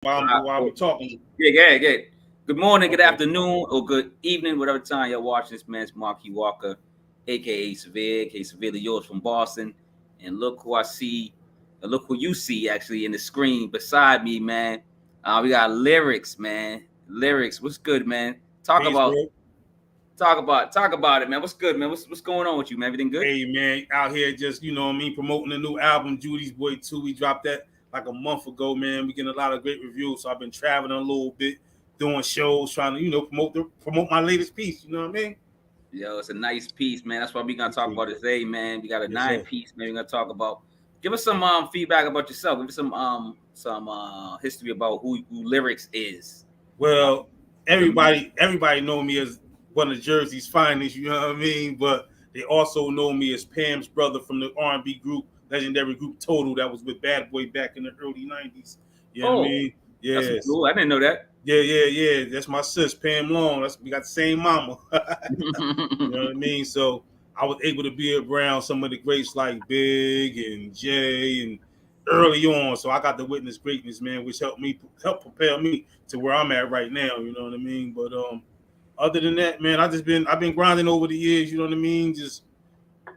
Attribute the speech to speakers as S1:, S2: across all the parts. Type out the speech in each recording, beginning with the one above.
S1: while I'm talking.
S2: Yeah. Good morning, good afternoon, or good evening, whatever time you're watching this. Man, it's Marquis Walker, aka Cevere, aka Cincerely Yours from Boston. And look who I see, and look who you see actually in the screen beside me, man. We got Lyrics, man. Lyrics, what's good, man? Talk
S1: Peace,
S2: about
S1: bro.
S2: talk about it, man. What's good, man? What's going on with you, man? Everything good?
S1: Hey, man, out here just, promoting a new album, Judys Boy 2. We dropped that like a month ago, man. We getting a lot of great reviews. So I've been traveling a little bit, doing shows, trying to, promote my latest piece. You know what I mean?
S2: Yo, it's a nice piece, man. That's what we're gonna talk about today, man. We got a
S1: Yes, sir.
S2: piece, man. We're gonna talk about. Give us some feedback about yourself. Give us some history about who Lyrics is.
S1: Well, everybody know me as one of Jersey's finest, you know what I mean? But they also know me as Pam's brother from the R&B group, legendary group Total, that was with Bad Boy back in the early 90s. You know what I mean?
S2: That's
S1: Yes.
S2: cool. I didn't know that.
S1: Yeah. That's my sis, Pam Long. We got the same mama. You know what I mean? So I was able to be around some of the greats like Big and Jay and early on. So I got to witness greatness, man, which helped prepare me to where I'm at right now. You know what I mean? But other than that, man, I've been grinding over the years. You know what I mean? Just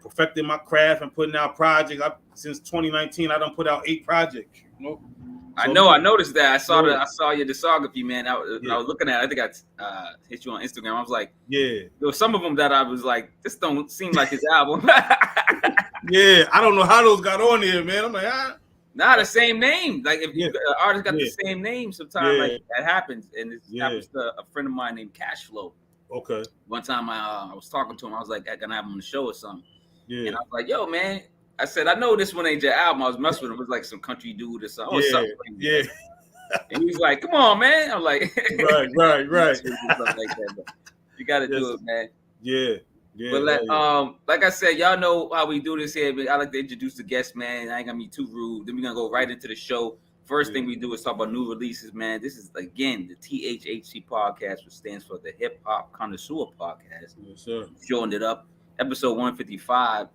S1: perfecting my craft and putting out projects. Since 2019, I done put out 8 projects. You know.
S2: I noticed that. I saw your discography, man. I was looking at it. I think I hit you on Instagram. I was like, there were some of them that I was like, this don't seem like his album.
S1: Yeah, I don't know how those got on there, man. I'm like,
S2: Nah, the same name. Like if you artist got the same name, sometimes like that happens. And it happens to a friend of mine named Cashflow.
S1: Okay.
S2: One time I was talking to him. I was like, I can have him on the show or something.
S1: Yeah.
S2: And I was like, yo, man. I said, I know this one ain't your album. I was messing with him. It was like some country dude or something.
S1: Yeah.
S2: And he's like, come on, man. I'm like,
S1: right.
S2: Like that, you got to do it, man.
S1: Yeah.
S2: But like I said, y'all know how we do this here. But I like to introduce the guest, man. I ain't gonna be too rude. Then we're gonna go right into the show. First thing we do is talk about new releases, man. This is again the THHC podcast, which stands for the Hip Hop Connoisseur Podcast.
S1: Yes, sir.
S2: Showing it up, episode 155.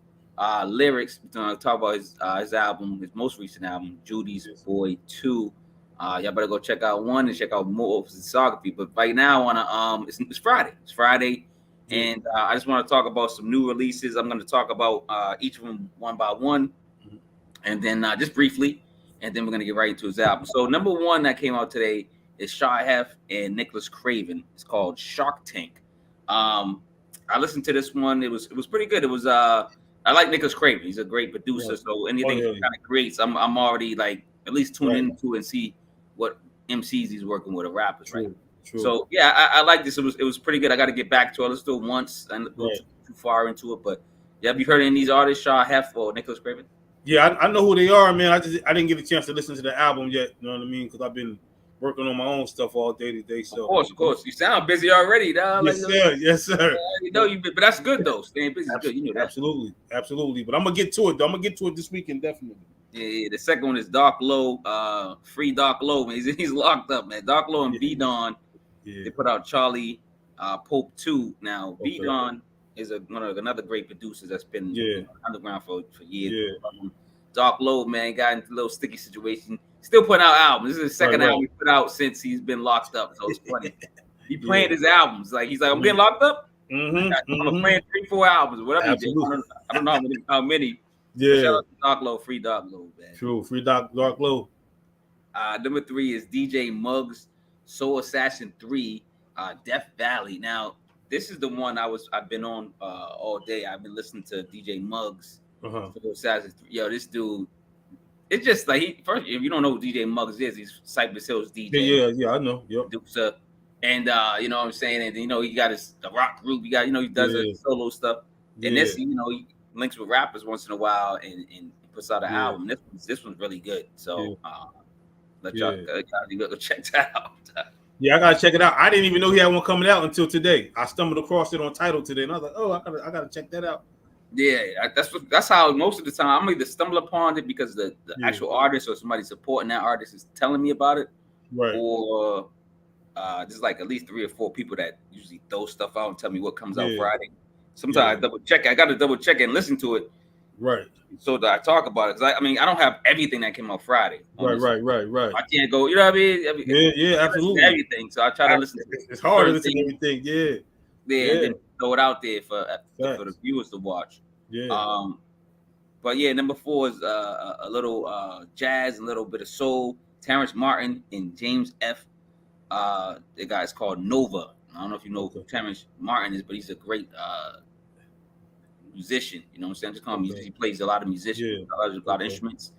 S2: Lyrics. We're gonna talk about his album, his most recent album, Judys Boy 2. Y'all better go check out one and check out more of his discography. But right now, I wanna it's Friday. It's Friday. And I just want to talk about some new releases. I'm going to talk about each of them one by one, and then just briefly, and then we're going to get right into his album. So number one that came out today is Cashapp and Nicholas Craven. It's called Shark Tank. I listened to this one. It was pretty good. It was I like Nicholas Craven. He's a great producer. So anything he kind of creates, I'm already like at least tune into and see what MCs he's working with or rappers, right?
S1: True.
S2: So yeah, I like this. It was pretty good. I got to get back to it. Let's do it once and go too far into it. But have you heard any of these artists, Cashapp or Nicholas Craven?
S1: Yeah, I know who they are, man. I didn't get a chance to listen to the album yet. You know what I mean? Because I've been working on my own stuff all day today. So
S2: of course, you sound busy already, dog.
S1: Yes, sir.
S2: You know but that's good though. Staying busy is good. You know that.
S1: Absolutely. But I'm gonna get to it. I'm gonna get to it this weekend, definitely.
S2: Yeah. The second one is Dark Low. Free Dark Low, man. He's locked up, man. Dark Low and B-Don. They put out Charlie Pope 2. Now, B-Don is another great producer that's been underground for years. Dark Low, man, got into a little sticky situation. Still putting out albums. This is the second album he put out since he's been locked up. So it's funny. He playing his albums. He's like, I'm getting locked up. I'm playing 3-4 albums, whatever he did. I don't know how many.
S1: Yeah.
S2: Shout out to Dark Low, Free Dark Low, man.
S1: True, Free Dark Low.
S2: Number 3 is DJ Muggs. Soul Assassin 3, Death Valley. Now, this is the one I've been on all day. I've been listening to DJ Muggs. Soul Assassin 3. Yo, this dude, it's just like first, if you don't know who DJ Muggs is, he's Cypress Hill's DJ.
S1: Yeah, I know. Yep.
S2: And you know what I'm saying? And he got the rock group. He got, he does a solo stuff. And this, he links with rappers once in a while and puts out an album. This one's really good. So let y'all go check that out.
S1: Yeah, I gotta check it out. I didn't even know he had one coming out until today. I stumbled across it on Tidal today, and I was like, "Oh, I gotta check that out."
S2: Yeah, that's how most of the time I'm either stumble upon it because the actual artist or somebody supporting that artist is telling me about it,
S1: right?
S2: Or there's like at least 3 or 4 people that usually throw stuff out and tell me what comes out Friday. Sometimes I double check. I got to double check and listen to it.
S1: Right.
S2: So that I talk about it, because I mean I don't have everything that came out Friday.
S1: Right.
S2: I can't go. You know what I mean?
S1: Yeah, absolutely.
S2: Everything. So I try to listen to.
S1: It's hard to listen to everything. Yeah.
S2: And then throw it out there for the viewers to watch.
S1: Yeah.
S2: But yeah, number 4 is a little jazz, a little bit of soul. Terrence Martin and James F. The guy's called Nova. I don't know if you know who Terrence Martin is, but he's a great musician. You know what I'm saying? Just call him musician. He plays a lot of musicians, a lot of instruments.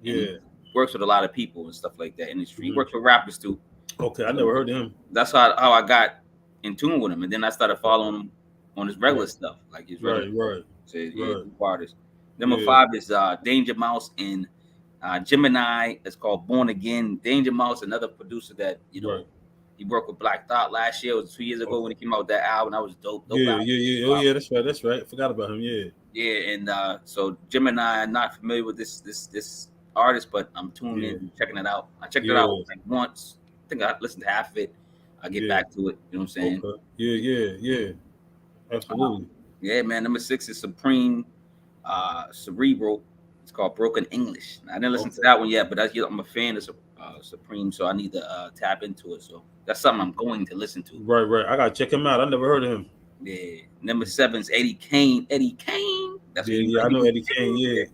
S1: Yeah.
S2: Works with a lot of people and stuff like that. And he works with rappers too.
S1: Okay, I never heard of him.
S2: That's how I got in tune with him, and then I started following him on his regular stuff, like his regular artists. Number 5 is Danger Mouse and Gemini. It's called Born Again. Danger Mouse, another producer that he worked with Black Thought last year. It was 2 years ago when he came out with that album. That was dope.
S1: Yeah. Oh yeah, that's right. I forgot about him.
S2: Yeah, and so Gemini. I'm not familiar with this artist, but I'm tuned in, checking it out. I checked it out like once. I think I listened to half of it. I get back to it. You know what I'm saying?
S1: Okay. Yeah. Absolutely.
S2: Yeah, man. Number 6 is Supreme Cerebral. It's called Broken English. I didn't listen to that one yet, but I'm a fan of Supreme, so I need to tap into it. So that's something I'm going to listen to.
S1: Right. I gotta check him out. I never heard of him.
S2: Yeah. Number 7 is Eddie Kane. Eddie Kane.
S1: That's I know Eddie Kane. Yeah.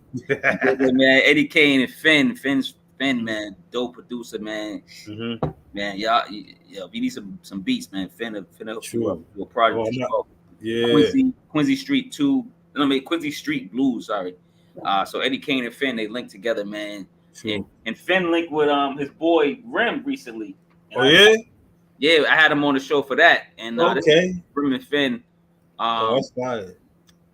S2: Man, Eddie Kane and Finn, man, dope producer, man.
S1: Mm-hmm.
S2: Man, y'all, we need some beats, man. Finn
S1: True.
S2: Do a project. Quincy Street 2. Quincy Street Blues. Sorry. So Eddie Kane and Finn, they linked together, man. And Finn linked with his boy Rim recently. Yeah, I had him on the show for that. And this is Rim and Finn.
S1: That's fire.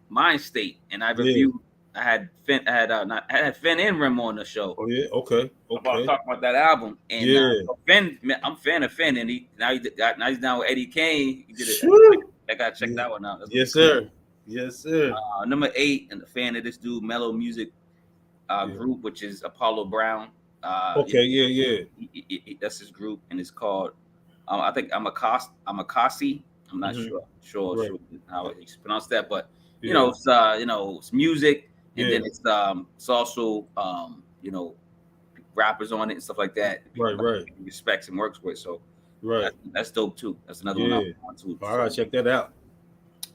S2: Mind State, and I reviewed. I had Finn and Rim on the show.
S1: Oh yeah, okay.
S2: About talking about that album, and Finn, I'm a fan of Finn, and now he's down with Eddie Kane. He did it. I gotta check that one out.
S1: Yes, sir.
S2: Number 8, and a fan of this dude, Mellow Music group, which is Apollo Brown. That's his group, and it's called. I think Amakasi. I'm not sure how it's pronounced that, but you know, it's music, and then it's also rappers on it and stuff like that.
S1: Right.
S2: Respects and works with, so that's dope too. That's another one I want to.
S1: I gotta check that out.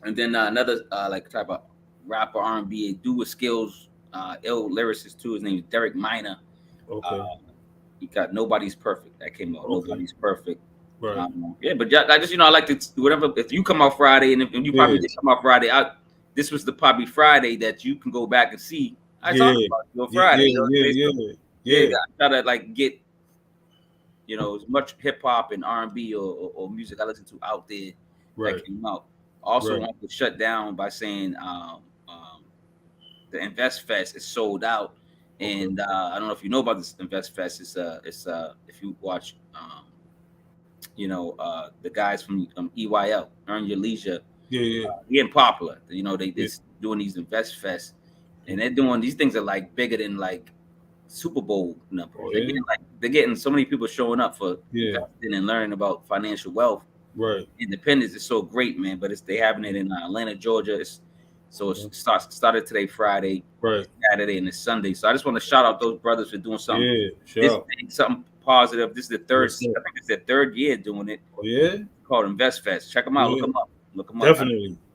S2: And then another like type of rapper R&B, dude with skills, ill lyricist too. His name is Derek Minor. Okay. He got Nobody's Perfect that came out. Nobody's Perfect.
S1: Right.
S2: But I just I like to whatever. If you come out Friday, and if you probably did come out Friday, this was probably Friday that you can go back and see. I talked about it on Friday. I try to like get as much hip hop and R&B or music I listen to out there that came out. Also want to shut down by saying the Invest Fest is sold out, and I don't know if you know about this Invest Fest. It's if you watch the guys from EYL, Earn Your Leisure, getting popular. They just doing these Invest Fest, and they're doing these things are like bigger than like Super Bowl numbers. They're getting so many people showing up for investing and learning about financial wealth.
S1: Right.
S2: Independence is so great, man. But they having it in Atlanta, Georgia. It started today, Friday, Saturday, and it's Sunday. So I just want to shout out those brothers for doing something. Something positive. This is the third. I think it's their third year doing it.
S1: Oh yeah.
S2: It's called Invest Fest. Check them out. Look them up.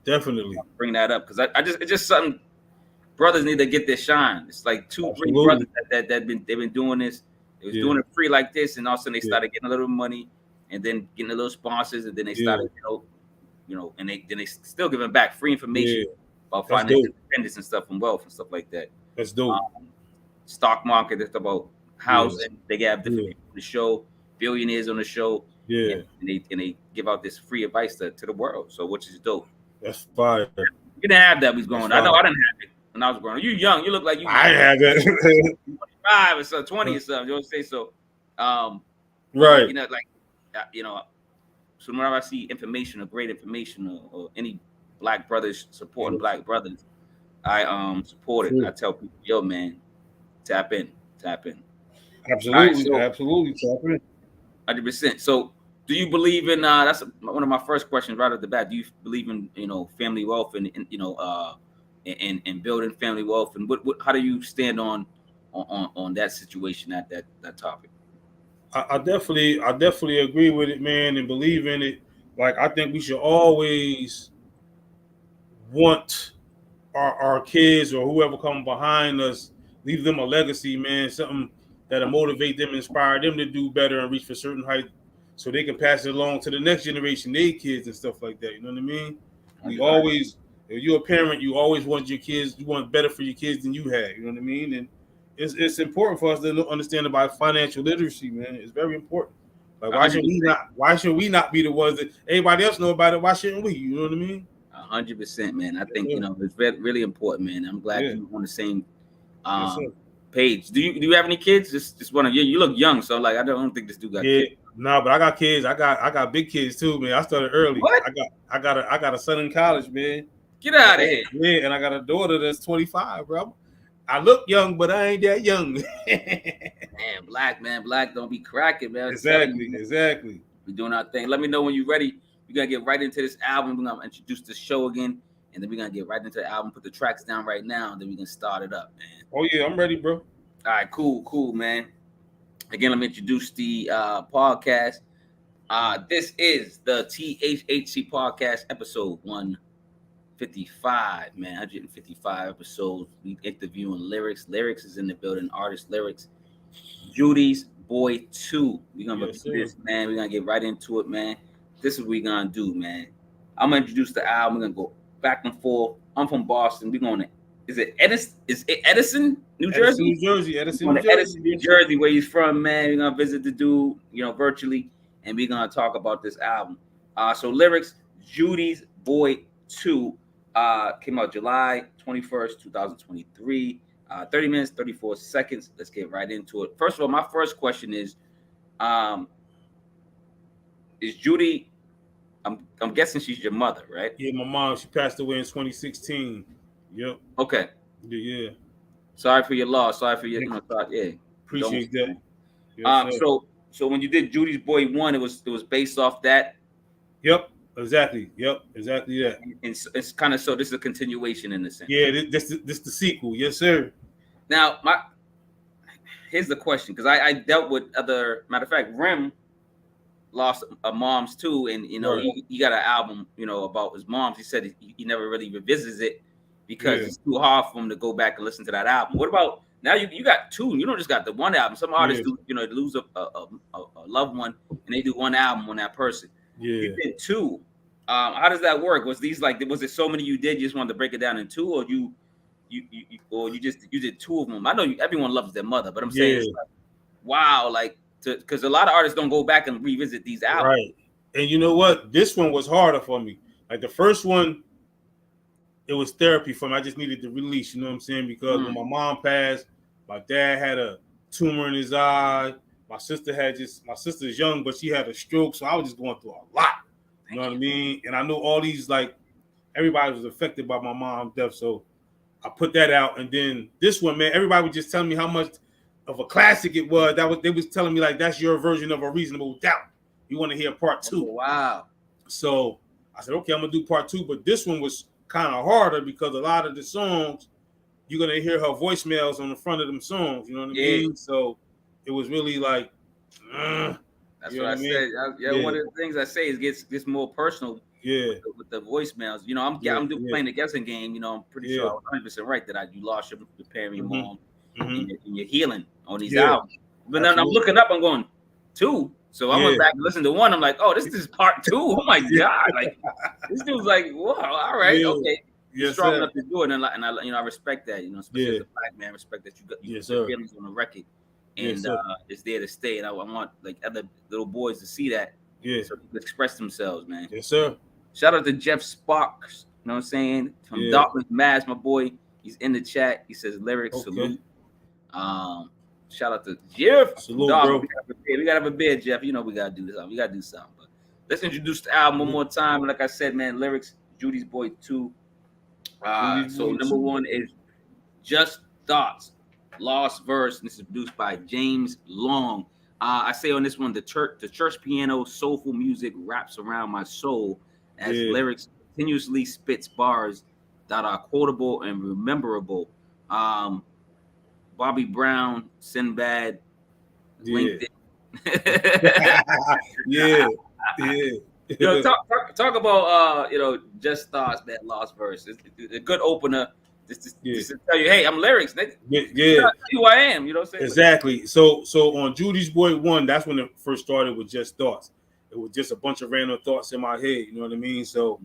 S1: Definitely.
S2: I'll bring that up because it's just something. Brothers need to get their shine. It's like 2-3 brothers that they've been doing this. They was doing it free like this, and all of a sudden they started getting a little money, and then getting a little sponsors, and then they started, and they still giving back free information about financial independence and stuff and wealth and stuff like that.
S1: That's dope.
S2: Stock market, that's about housing. They have different people on the show, billionaires on the show. And they give out this free advice to the world. So which is dope.
S1: That's fire.
S2: You didn't have that. We was growing. I know I didn't have it when I was growing. You young. You look like you.
S1: I had that.
S2: 25 or so, 20 or something. You know what I'm saying? So, so whenever I see information or great information or any black brothers supporting black brothers, I support it. I tell people, yo, man, tap in.
S1: Absolutely, absolutely, tap in.
S2: 100%. So, do you believe in? That's one of my first questions right off the bat. Do you believe in family wealth and and building family wealth. And what how do you stand on that situation at that topic?
S1: I definitely agree with it, man, and believe in it. Like I think we should always want our kids or whoever come behind us, leave them a legacy, man, something that'll motivate them, inspire them to do better and reach for certain heights so they can pass it along to the next generation, their kids and stuff like that. You know what I mean? We always, if you're a parent, you always want your kids, you want better for your kids than you had. You know what I mean? And it's important for us to understand about financial literacy, man. It's very important. Like why should we not be the ones that everybody else know about it? Why shouldn't we? You know what I mean?
S2: 100%, man. I think it's really important, man. I'm glad you're on the same page. Do you have any kids? Just one of you. You look young, so like I don't think this dude got kids.
S1: No, but I got kids. I got big kids too, man. I started early.
S2: What?
S1: I got a son in college, man.
S2: Get out of here.
S1: Yeah, and I got a daughter that's 25, bro. I look young, but I ain't that young.
S2: Man, black don't be cracking, man.
S1: Exactly.
S2: We're doing our thing. Let me know when you're ready. We're gonna get right into this album. We're gonna introduce the show again, and then we're gonna get right into the album, put the tracks down right now, and then we can start it up, man.
S1: Oh yeah, I'm ready, bro.
S2: All right, cool, man. Again, let me introduce the podcast. This is the THHC podcast, episode 155, man. 155 episodes. We interviewing Lyrics. Lyrics is in the building. Artist Lyrics. Judys Boy 2. We're gonna review this, man. We're gonna get right into it, man. This is what we're gonna do, man. I'm gonna introduce the album. We're gonna go back and forth. I'm from Boston. We're gonna Edison, New Jersey?
S1: Edison, New
S2: Jersey, where he's from, man. We're gonna visit the dude, virtually, and we're gonna talk about this album. So Lyrics, Judys Boy 2, came out July 21st, 2023. 30 minutes, 34 seconds. Let's get right into it. First of all, my first question is Judy, I'm guessing she's your mother, right?
S1: Yeah, my mom. She passed away in 2016. Yep.
S2: Okay.
S1: Yeah.
S2: Sorry for your loss. Sorry for your
S1: Appreciate that.
S2: Yes, so when you did Judys Boy 1, it was based off that.
S1: Yep. Exactly. That.
S2: And it's kind of, so this is a continuation in a sense.
S1: Yeah, this the sequel. Yes, sir.
S2: Now, here's the question, because I dealt with other, matter of fact, Rim lost a mom's too, and he got an album about his mom's. He said he never really revisits it because it's too hard for him to go back and listen to that album. What about now? You got two. You don't just got the one album. Some artists do lose a loved one and they do one album on that person.
S1: Yeah,
S2: you did two. How does that work? Was it so many you did? You just wanted to break it down in two, or you did two of them? I know everyone loves their mother, but I'm saying, it's like, wow, like. Because a lot of artists don't go back and revisit these albums.
S1: Right. And you know what? This one was harder for me. Like the first one, it was therapy for me. I just needed to release, you know what I'm saying? Because when my mom passed, my dad had a tumor in his eye. My sister's young, but she had a stroke. So I was just going through a lot. You know what I mean? And I know all these, like, everybody was affected by my mom's death. So I put that out. And then this one, man, everybody was just telling me how much of a classic it was. They was telling me like that's your version of A Reasonable Doubt. You want to hear part 2?
S2: Oh, wow.
S1: So I said, okay, I'm gonna do part 2, but this one was kind of harder because a lot of the songs you're gonna hear her voicemails on the front of them songs. You know what I mean? So it was really like,
S2: that's what I said. One of the things I say is gets more personal.
S1: Yeah,
S2: with the voicemails. I'm playing the guessing game. I'm pretty sure I was 100% right that you lost your parent, your mom. And you're healing on these albums. But then I'm looking up, I'm going 2. So I went back and listened to 1. I'm like, oh, this is part 2. Oh my God. Like this dude's like, whoa, all right, okay. You're strong enough to do it. And I respect that, especially as a black man, respect that you got your feelings on the record. And it's there to stay. And I want like other little boys to see that.
S1: Yeah.
S2: So to express themselves, man.
S1: Yes, sir.
S2: Shout out to Jeff Sparks, you know what I'm saying? From Dartmouth, Mass, my boy. He's in the chat. He says lyrics, salute. Shout out to Jeff.
S1: Salute, bro.
S2: We gotta have a bid, Jeff. We gotta do this. We gotta do something. But let's introduce the album one more time. Like I said, man, Lyrics, Judys Boy 2. So number 1 is Just Thoughts, Lost Verse. And this is produced by James Long. I say on this one, the church piano, soulful music wraps around my soul as Lyrics continuously spits bars that are quotable and rememberable. Bobby Brown, Sinbad, LinkedIn.
S1: Yeah.
S2: Talk about Just Thoughts, that lost verse. It's a good opener. Just to tell you, hey, I'm lyrics. Nigga.
S1: Yeah.
S2: Tell you who I am. You know what I'm saying?
S1: Exactly. So on Judys Boy 1, that's when it first started with Just Thoughts. It was just a bunch of random thoughts in my head. You know what I mean? So,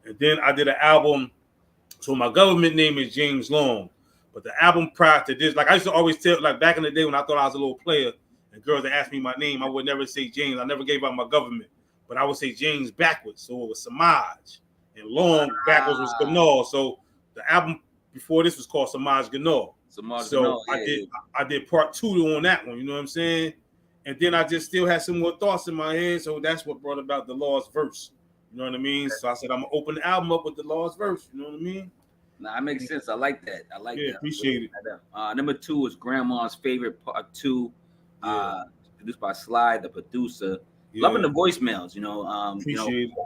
S1: and then I did an album. So my government name is James Long, but the album prior to this, like I used to always tell, like back in the day when I thought I was a little player, and girls that asked me my name, I would never say James. I never gave out my government, but I would say James backwards. So it was Samaj, and Long backwards was Ganal. So the album before this was called Samaj Ganal. So I did part 2 on that one. You know what I'm saying? And then I just still had some more thoughts in my head, so that's what brought about the lost verse. You know what I mean? So I said I'm gonna open the album up with the lost verse. You know what I mean?
S2: Nah, it makes sense. I like that.
S1: Yeah, appreciate it.
S2: Number 2 is Grandma's Favorite Part 2, produced by Sly, the producer. Yeah. Loving the voicemails.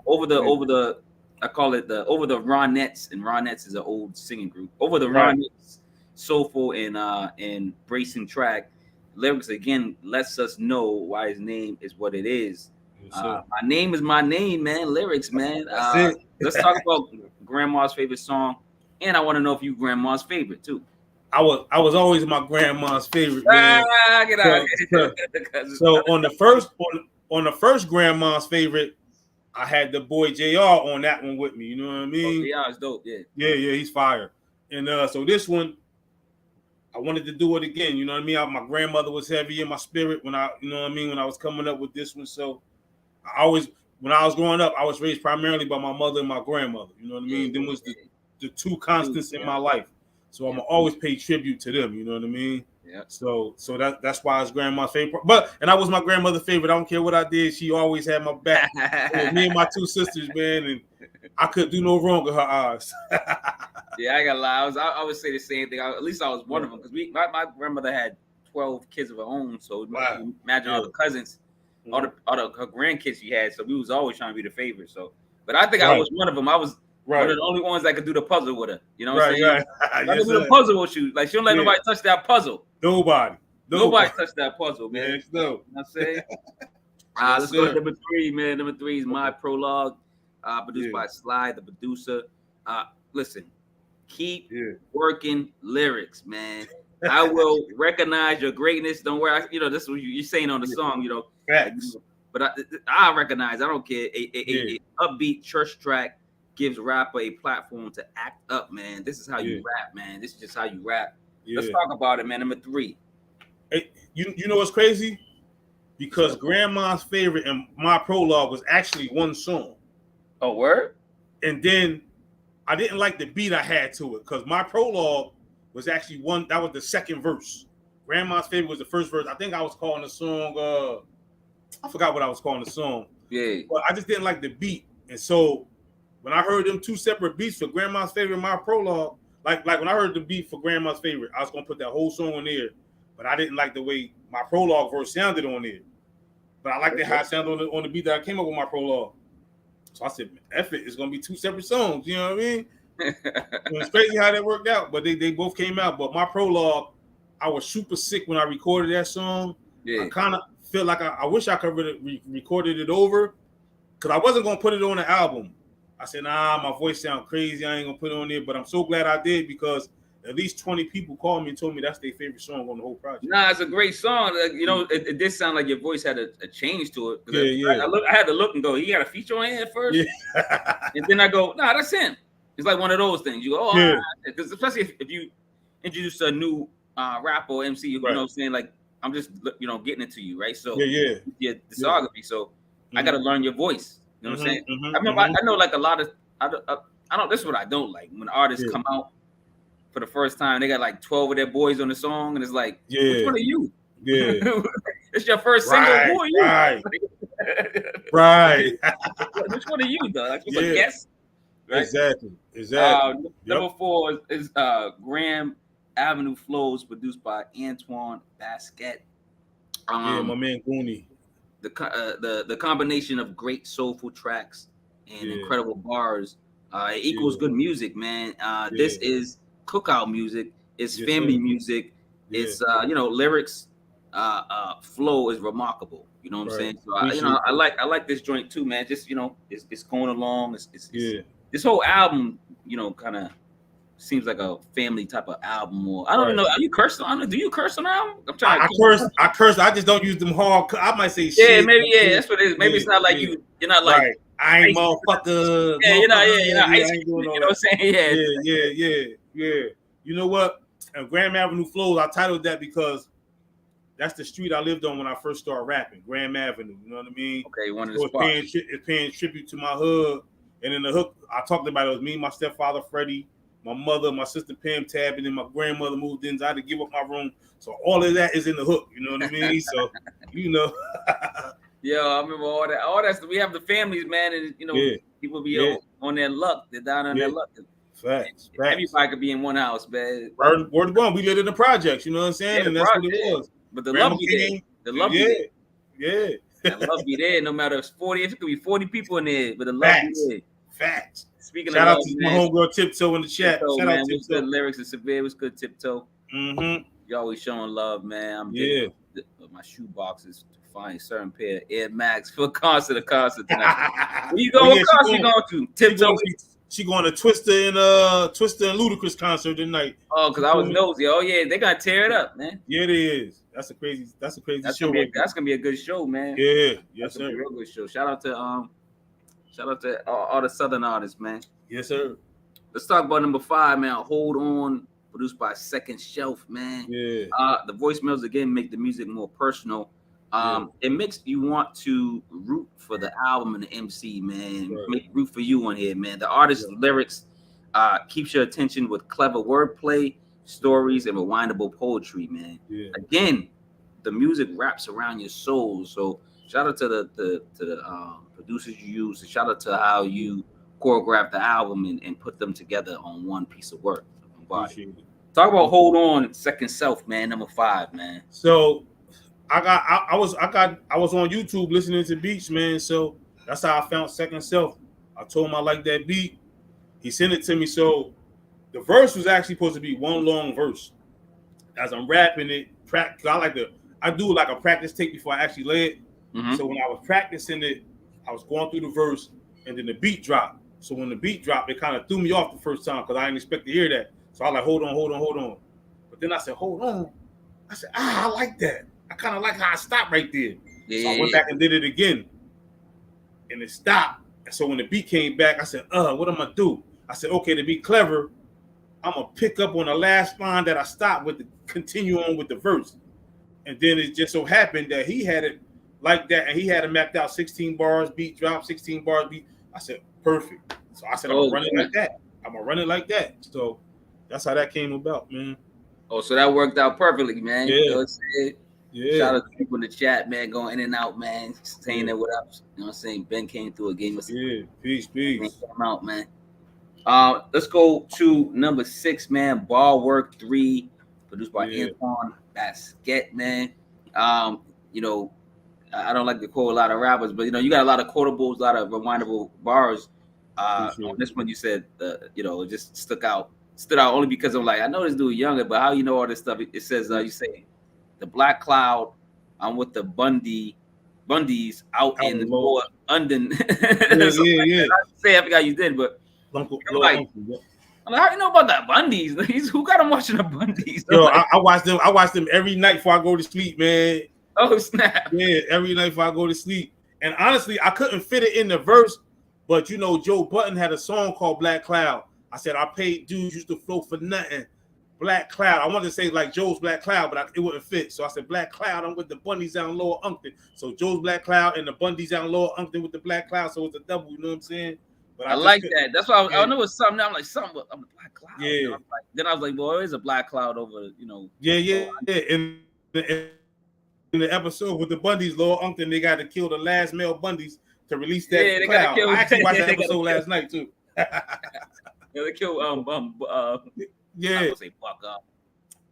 S2: Over the I call it the Over the Ronettes, and Ronettes is an old singing group. Over the Ronettes, soulful and bracing track. Lyrics again lets us know why his name is what it is. My name is my name, man. Lyrics, man. Let's talk about Grandma's favorite song, and I want to know if you Grandma's favorite too.
S1: I was always my grandma's favorite, man.
S2: Get out.
S1: So on the first Grandma's favorite, I had the boy JR on that one with me. You know what I mean?
S2: JR is dope.
S1: Yeah, he's fire. And so this one, I wanted to do it again. You know what I mean? My grandmother was heavy in my spirit when when I was coming up with this one. So when I was growing up, I was raised primarily by my mother and my grandmother. You know what I mean? Them was the two constants in my life. So I'm gonna always pay tribute to them. You know what I mean?
S2: Yeah.
S1: So that's why it's grandma's favorite. And I was my grandmother's favorite. I don't care what I did. She always had my back. Me and my 2 sisters, man, and I could do no wrong with her eyes.
S2: Yeah, I got to lie. I would say the same thing. At least I was one of them, because my grandmother had 12 kids of her own. So imagine all the cousins, all the her grandkids she had. So we was always trying to be the favorite. So, but I think I was one of them. I was one of the only ones that could do the puzzle with her. You know what I'm saying? I could do the puzzle with you. Like, she don't let nobody touch that puzzle.
S1: Nobody
S2: touched that puzzle, man.
S1: Yes, no.
S2: You know what I'm saying? Let's go to number 3, man. Number 3 is My Prologue, produced by Sly, the producer. Listen, keep working lyrics, man. I will recognize your greatness. Don't worry. This is what you're saying on the song,
S1: Facts.
S2: But I recognize. I don't care. A upbeat church track gives rapper a platform to act up, man. This is how you rap, man. This is just how you rap. Let's talk about it, man. Number 3.
S1: Hey, you know what's crazy? Because Grandma's favorite and My Prologue was actually one song.
S2: Oh, word?
S1: And then I didn't like the beat I had to it, because My Prologue was actually that was the second verse. Grandma's favorite was the first verse. I think I was calling the song, I forgot what I was calling the song.
S2: Yeah.
S1: But I just didn't like the beat. And so when I heard them 2 separate beats for Grandma's favorite and My Prologue, like when I heard the beat for Grandma's favorite, I was gonna put that whole song on there. But I didn't like the way My Prologue verse sounded on there. But I liked how it sounded on the beat that I came up with My Prologue. So I said, F it, it's gonna be 2 separate songs. You know what I mean? It's crazy how that worked out, but they both came out. But My Prologue, I was super sick when I recorded that song. Yeah. I kind of feel like I wish I could have recorded it over, because I wasn't gonna put it on the album. I said, nah, my voice sounds crazy. I ain't gonna put it on there. But I'm so glad I did, because at least 20 people called me and told me that's their favorite song on the whole project.
S2: Nah, it's a great song. It did sound like your voice had a change to it. I had to look and go, he got a feature on here at first? Yeah. And then I go, nah, that's him. It's like one of those things. You go, because especially if you introduce a new rapper or MC, you know what I'm saying? Like, I'm just, getting into you, right? So, your discography. So, I got to learn your voice. You know what I'm saying? I know like a lot of, I don't, this is what I don't like. When artists come out for the first time, they got like 12 of their boys on the song, and it's like, which one are you? Yeah. It's your first single. Who are you?
S1: Right.
S2: Which one are you, though? Like, what's a guess?
S1: Right? Exactly.
S2: Number 4 is Graham Avenue Flows, produced by Antoine Basquet.
S1: My man Goonie.
S2: The combination of great soulful tracks and incredible bars It equals good music, man. This is cookout music. It's family music. It's lyrics. Flow is remarkable. You know what I'm saying? So I like this joint too, man. Just it's going along. It's this whole album, kind of seems like a family type of album. Or I don't even know. Are you cursed on it? Do you curse on the album? I'm trying.
S1: I curse. I just don't use them hard. I might say shit.
S2: Yeah, maybe. Yeah, that's what it is. Maybe it's not like you're not like.
S1: Right. I ain't motherfucker.
S2: Yeah, you're not.
S1: I ain't
S2: you know what I'm saying?
S1: Yeah. You know what? Graham Avenue Flows. I titled that because that's the street I lived on when I first started rapping. Graham Avenue. You know what I mean?
S2: Okay, one of the spots.
S1: It's paying tribute to my hood. And in the hook, I talked about it was me, my stepfather Freddie, my mother, my sister Pam Tab, and then my grandmother moved in. So I had to give up my room. So all of that is in the hook. You know what I mean? So
S2: Yeah, I remember all that. All that. We have the families, man, and people be on their luck. They're down on their luck.
S1: Facts.
S2: Everybody could be in one house, man.
S1: Word one. We lived in the projects. You know what I'm saying?
S2: Yeah,
S1: and that's what it was.
S2: But the love be there. The love be
S1: there.
S2: Yeah. The love be there. No matter if it could be 40 people in there, but the love be there.
S1: Facts.
S2: Speaking
S1: shout
S2: of
S1: out to my homegirl Tiptoe in the chat.
S2: Tiptoe,
S1: shout
S2: man.
S1: out
S2: Tiptoe. Good lyrics and Cevere was good. Tiptoe.
S1: Mm-hmm.
S2: You always showing love, man. I'm getting my shoe boxes to find a certain pair of Air Max for concert tonight. Where you going? What concert you going to? Tiptoe.
S1: She going to Twister and Ludacris concert tonight.
S2: Oh, because I was nosy. Oh yeah, they gonna tear it up, man.
S1: Yeah, it is. That's a crazy show.
S2: That's gonna be a good show, man.
S1: Yeah, yes, sir.
S2: Be a real good show. Shout out to all the Southern artists, man.
S1: Yes, sir.
S2: Let's talk about number 5, man. Hold On, produced by Second Shelf, man.
S1: Yeah.
S2: The voicemails again make the music more personal. It makes you want to root for the album and the MC, man.
S1: Right.
S2: Make root for you on here, man. The artist's lyrics keeps your attention with clever wordplay, stories, and rewindable poetry, man.
S1: Yeah.
S2: Again, the music wraps around your soul. So shout out to the producers you use. Shout out to how you choreograph the album and put them together on one piece of work. Talk about Hold On, Second Self, man. Number 5, man.
S1: So I was on YouTube listening to beats, man. So that's how I found Second Self. I told him I like that beat. He sent it to me. So the verse was actually supposed to be one long verse. As I'm rapping it, I do like a practice tape before I actually lay it. Mm-hmm. So when I was practicing it, I was going through the verse and then the beat dropped. So when the beat dropped, it kind of threw me off the first time because I didn't expect to hear that. So I was like, hold on. But then I said, hold on. I said, I like that. I kind of like how I stopped right there. So I went back and did it again. And it stopped. And so when the beat came back, I said, what am I do? I said, okay, to be clever, I'm going to pick up on the last line that I stopped with to continue on with the verse. And then it just so happened that he had it like that, and he had it mapped out 16 bars, beat drop, 16 bars, beat. I said, perfect. So I said, I'm going to run it like that. I'm going to run it like that. So that's how that came about, man.
S2: Oh, so that worked out perfectly, man.
S1: Yeah.
S2: You know what I'm saying?
S1: Yeah.
S2: Shout out to people in the chat, man, going in and out, man, saying that what up. You know what I'm saying? Ben came through again.
S1: Peace.
S2: Came out, man. Let's go to number 6, man. Bar Work 3, produced by Antoine Basquet, man. I don't like to quote a lot of rappers, but you got a lot of quotables, a lot of rewindable bars. On this one, you said, it just stood out only because I'm like, I know this dude younger, but how you know all this stuff? It says, you say, the Black Cloud, I'm with the Bundys out in the Lower London. I forgot you did, but I'm like, how you know about the Bundys? Who got him watching the Bundys?
S1: Yo, I watch them. I watch them every night before I go to sleep, man.
S2: Oh snap!
S1: Yeah, every night before I go to sleep. And honestly, I couldn't fit it in the verse, but Joe Budden had a song called Black Cloud. I said I paid dudes used to flow for nothing. Black Cloud. I wanted to say like Joe's Black Cloud, but it wouldn't fit. So I said Black Cloud. I'm with the Bundys down Lower Umpton. So Joe's Black Cloud and the Bundys down Lower Umpton with the Black Cloud. So it's a double. You know what I'm saying? But
S2: I like that. That's why I know it's something. I'm like something. I'm a Black Cloud.
S1: Yeah.
S2: Then I was like, well, there is a Black Cloud over.
S1: Yeah. In the episode with the Bundys, Lower Umpton, they got to kill the last male Bundys to release that cloud. I actually watched that episode last night too.
S2: They kill
S1: yeah.
S2: I'm gonna say fuck up.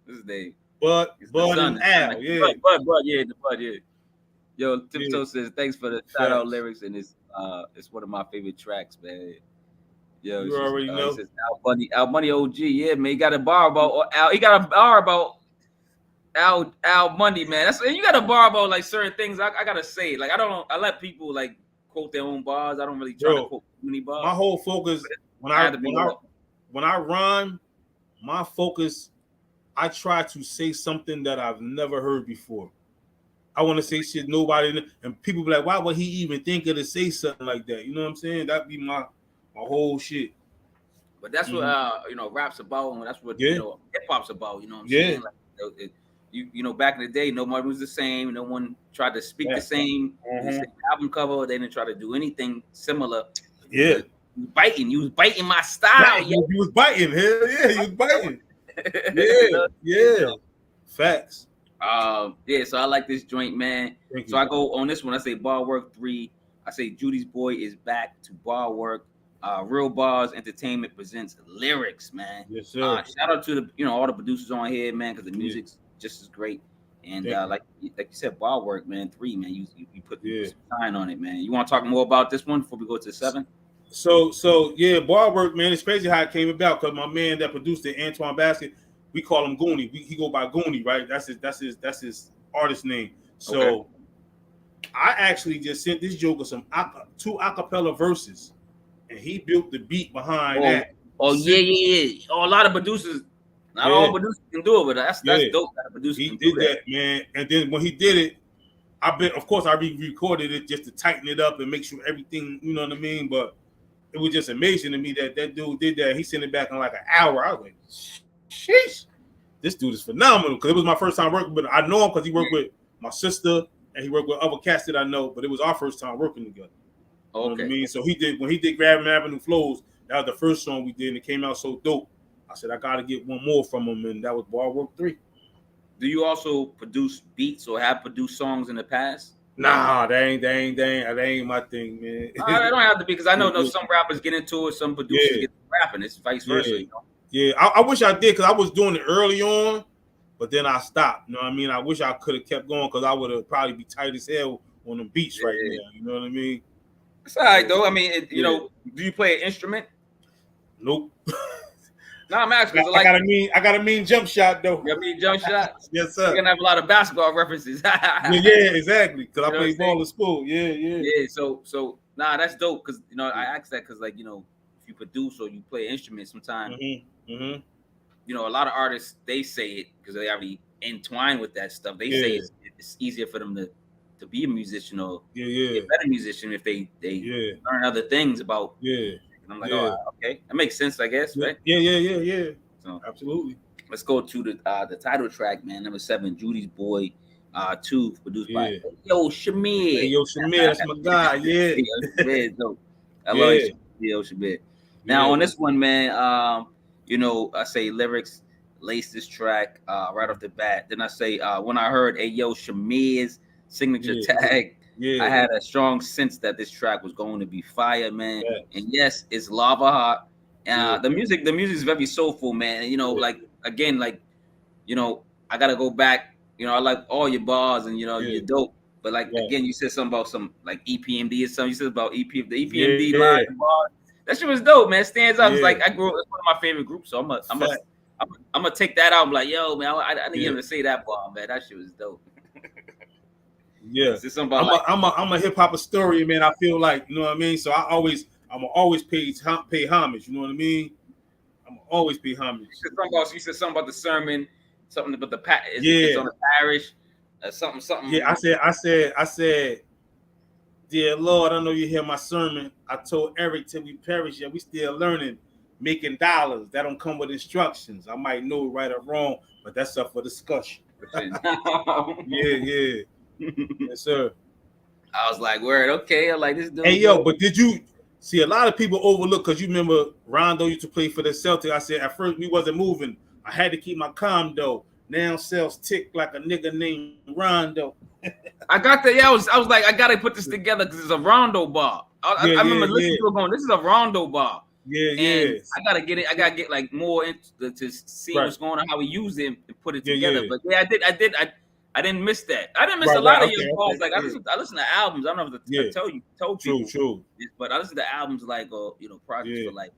S2: This is the
S1: Bud and Al. Yeah.
S2: Bud, yeah. Yo, Tiptoe says thanks for the shout out lyrics, and it's one of my favorite tracks, man. Yo,
S1: You already know.
S2: He says Al Money OG. Yeah, man. He got a bar about Al. He got a bar about Al Money, man. You got a bar about like certain things. I gotta say, like I let people like quote their own bars. I don't really try to quote too many bars.
S1: My whole focus when I rhyme, my focus, I try to say something that I've never heard before. I want to say shit nobody, and people be like, why would he even think of to say something like that? You know what I'm saying? That'd be my whole shit.
S2: But that's what rap's about, and that's what hip hop's about. You know what I'm saying? Like, back in the day, nobody was the same. No one tried to speak the same. The same album cover. They didn't try to do anything similar.
S1: Yeah,
S2: you was biting my style.
S1: You was biting. Hell yeah, you was biting. yeah. Facts.
S2: So I like this joint, man. So I go on this one. I say Bar Work 3. I say Judys Boy is back to Bar Work. Real Bars Entertainment presents Lyrics, man.
S1: Yes, sir.
S2: Shout out to the all the producers on here, man, because the music's just as great. And like you said, Bar Work, man, 3, man. You put some sign on it, man. You want to talk more about this one before we go to 7?
S1: So yeah, Bar Work, man. It's crazy how it came about because my man that produced it, Antoine Basket, we call him Goonie. He go by Goonie, right? That's his artist name. So I actually just sent this Joker some 2 acapella verses, and he built the beat behind that.
S2: Oh yeah. Oh, a lot of producers. Not all producers can do it, but that's dope. That a producer
S1: he
S2: can
S1: did
S2: do
S1: that, man. And then when he did it, of course, I re-recorded it just to tighten it up and make sure everything, you know what I mean. But it was just amazing to me that dude did that. He sent it back in like an hour. I was like, sheesh, this dude is phenomenal. Because it was my first time working with him. I know him because he worked with my sister and he worked with other cats that I know. But it was our first time working together. You know what I mean? So when he did Grabbing Avenue Flows, that was the first song we did, and it came out so dope. I said I gotta get one more from him, and that was Bar Work 3.
S2: Do you also produce beats or have produced songs in the past?
S1: Nah, that ain't my thing, man.
S2: I don't have to be because I know some rappers get into it, some producers get rapping. It's vice versa. You know?
S1: Yeah, I wish I did because I was doing it early on, but then I stopped. You know what I mean? I wish I could have kept going because I would have probably be tight as hell on the beats right now. You know what I mean?
S2: It's all right though. I mean, you know, do you play an instrument?
S1: Nope.
S2: No, I'm asking.
S1: I got a mean jump shot though.
S2: You got mean jump shots?
S1: Yes, sir.
S2: You're gonna have a lot of basketball references.
S1: yeah, exactly. Because I played ball in school. Yeah.
S2: So that's dope. Because I asked that because if you produce or you play an instrument, sometimes a lot of artists they say it because they already entwined with that stuff. They say it's easier for them to be a musician or be a better musician if they learn other things about. And I'm like, oh, okay, that makes sense, I guess, right?
S1: Yeah. So absolutely.
S2: Let's go to the title track, man. Number 7, Judys Boy, 2, produced by Yo Shamir.
S1: Hey, Yo Shamir, that's my guy. Yeah.
S2: Shamir, dope. I love Yo Shamir. Now on this one, man, I say lyrics lace this track right off the bat. Then I say when I heard Yo Shamir's signature tag. I had a strong sense that this track was going to be fire, man. And yes, it's lava hot. The music is very soulful, man. I gotta go back. I like all your bars and you're dope. But again, you said something about some like EPMD or something. You said about the EPMD line and bars. That shit was dope, man. Stands out. It's like I grew up. It's one of my favorite groups, so I'm gonna take that out. I'm like, yo, man, I need him to say that bar, man. That shit was dope.
S1: Yeah, I'm a hip hop historian, man. I feel like, you know what I mean. So I'm always pay homage. You know what I mean. I'm always pay homage.
S2: You said something about the sermon, something about the it's on the parish, something.
S1: Yeah, I said, dear Lord, I know you hear my sermon. I told Eric till we perish, we still learning, making dollars. That don't come with instructions. I might know right or wrong, but that's up for discussion. Yeah. Yes, sir.
S2: I was like, word, okay. I like this dude.
S1: Hey, yo, but did you see a lot of people overlook because you remember Rondo used to play for the Celtics? I said at first we wasn't moving. I had to keep my calm though. Now sales tick like a nigga named Rondo.
S2: I got that. Yeah, I was like, I gotta put this together because it's a Rondo bar. I remember listening to it going, this is a Rondo bar.
S1: Yeah.
S2: I gotta get it. I gotta get like more to see what's going on, how we use it and put it together. But I didn't miss that. I didn't miss a lot of your balls. Like I listen to albums. I don't know if I told people.
S1: True.
S2: But I listen to albums like projects for like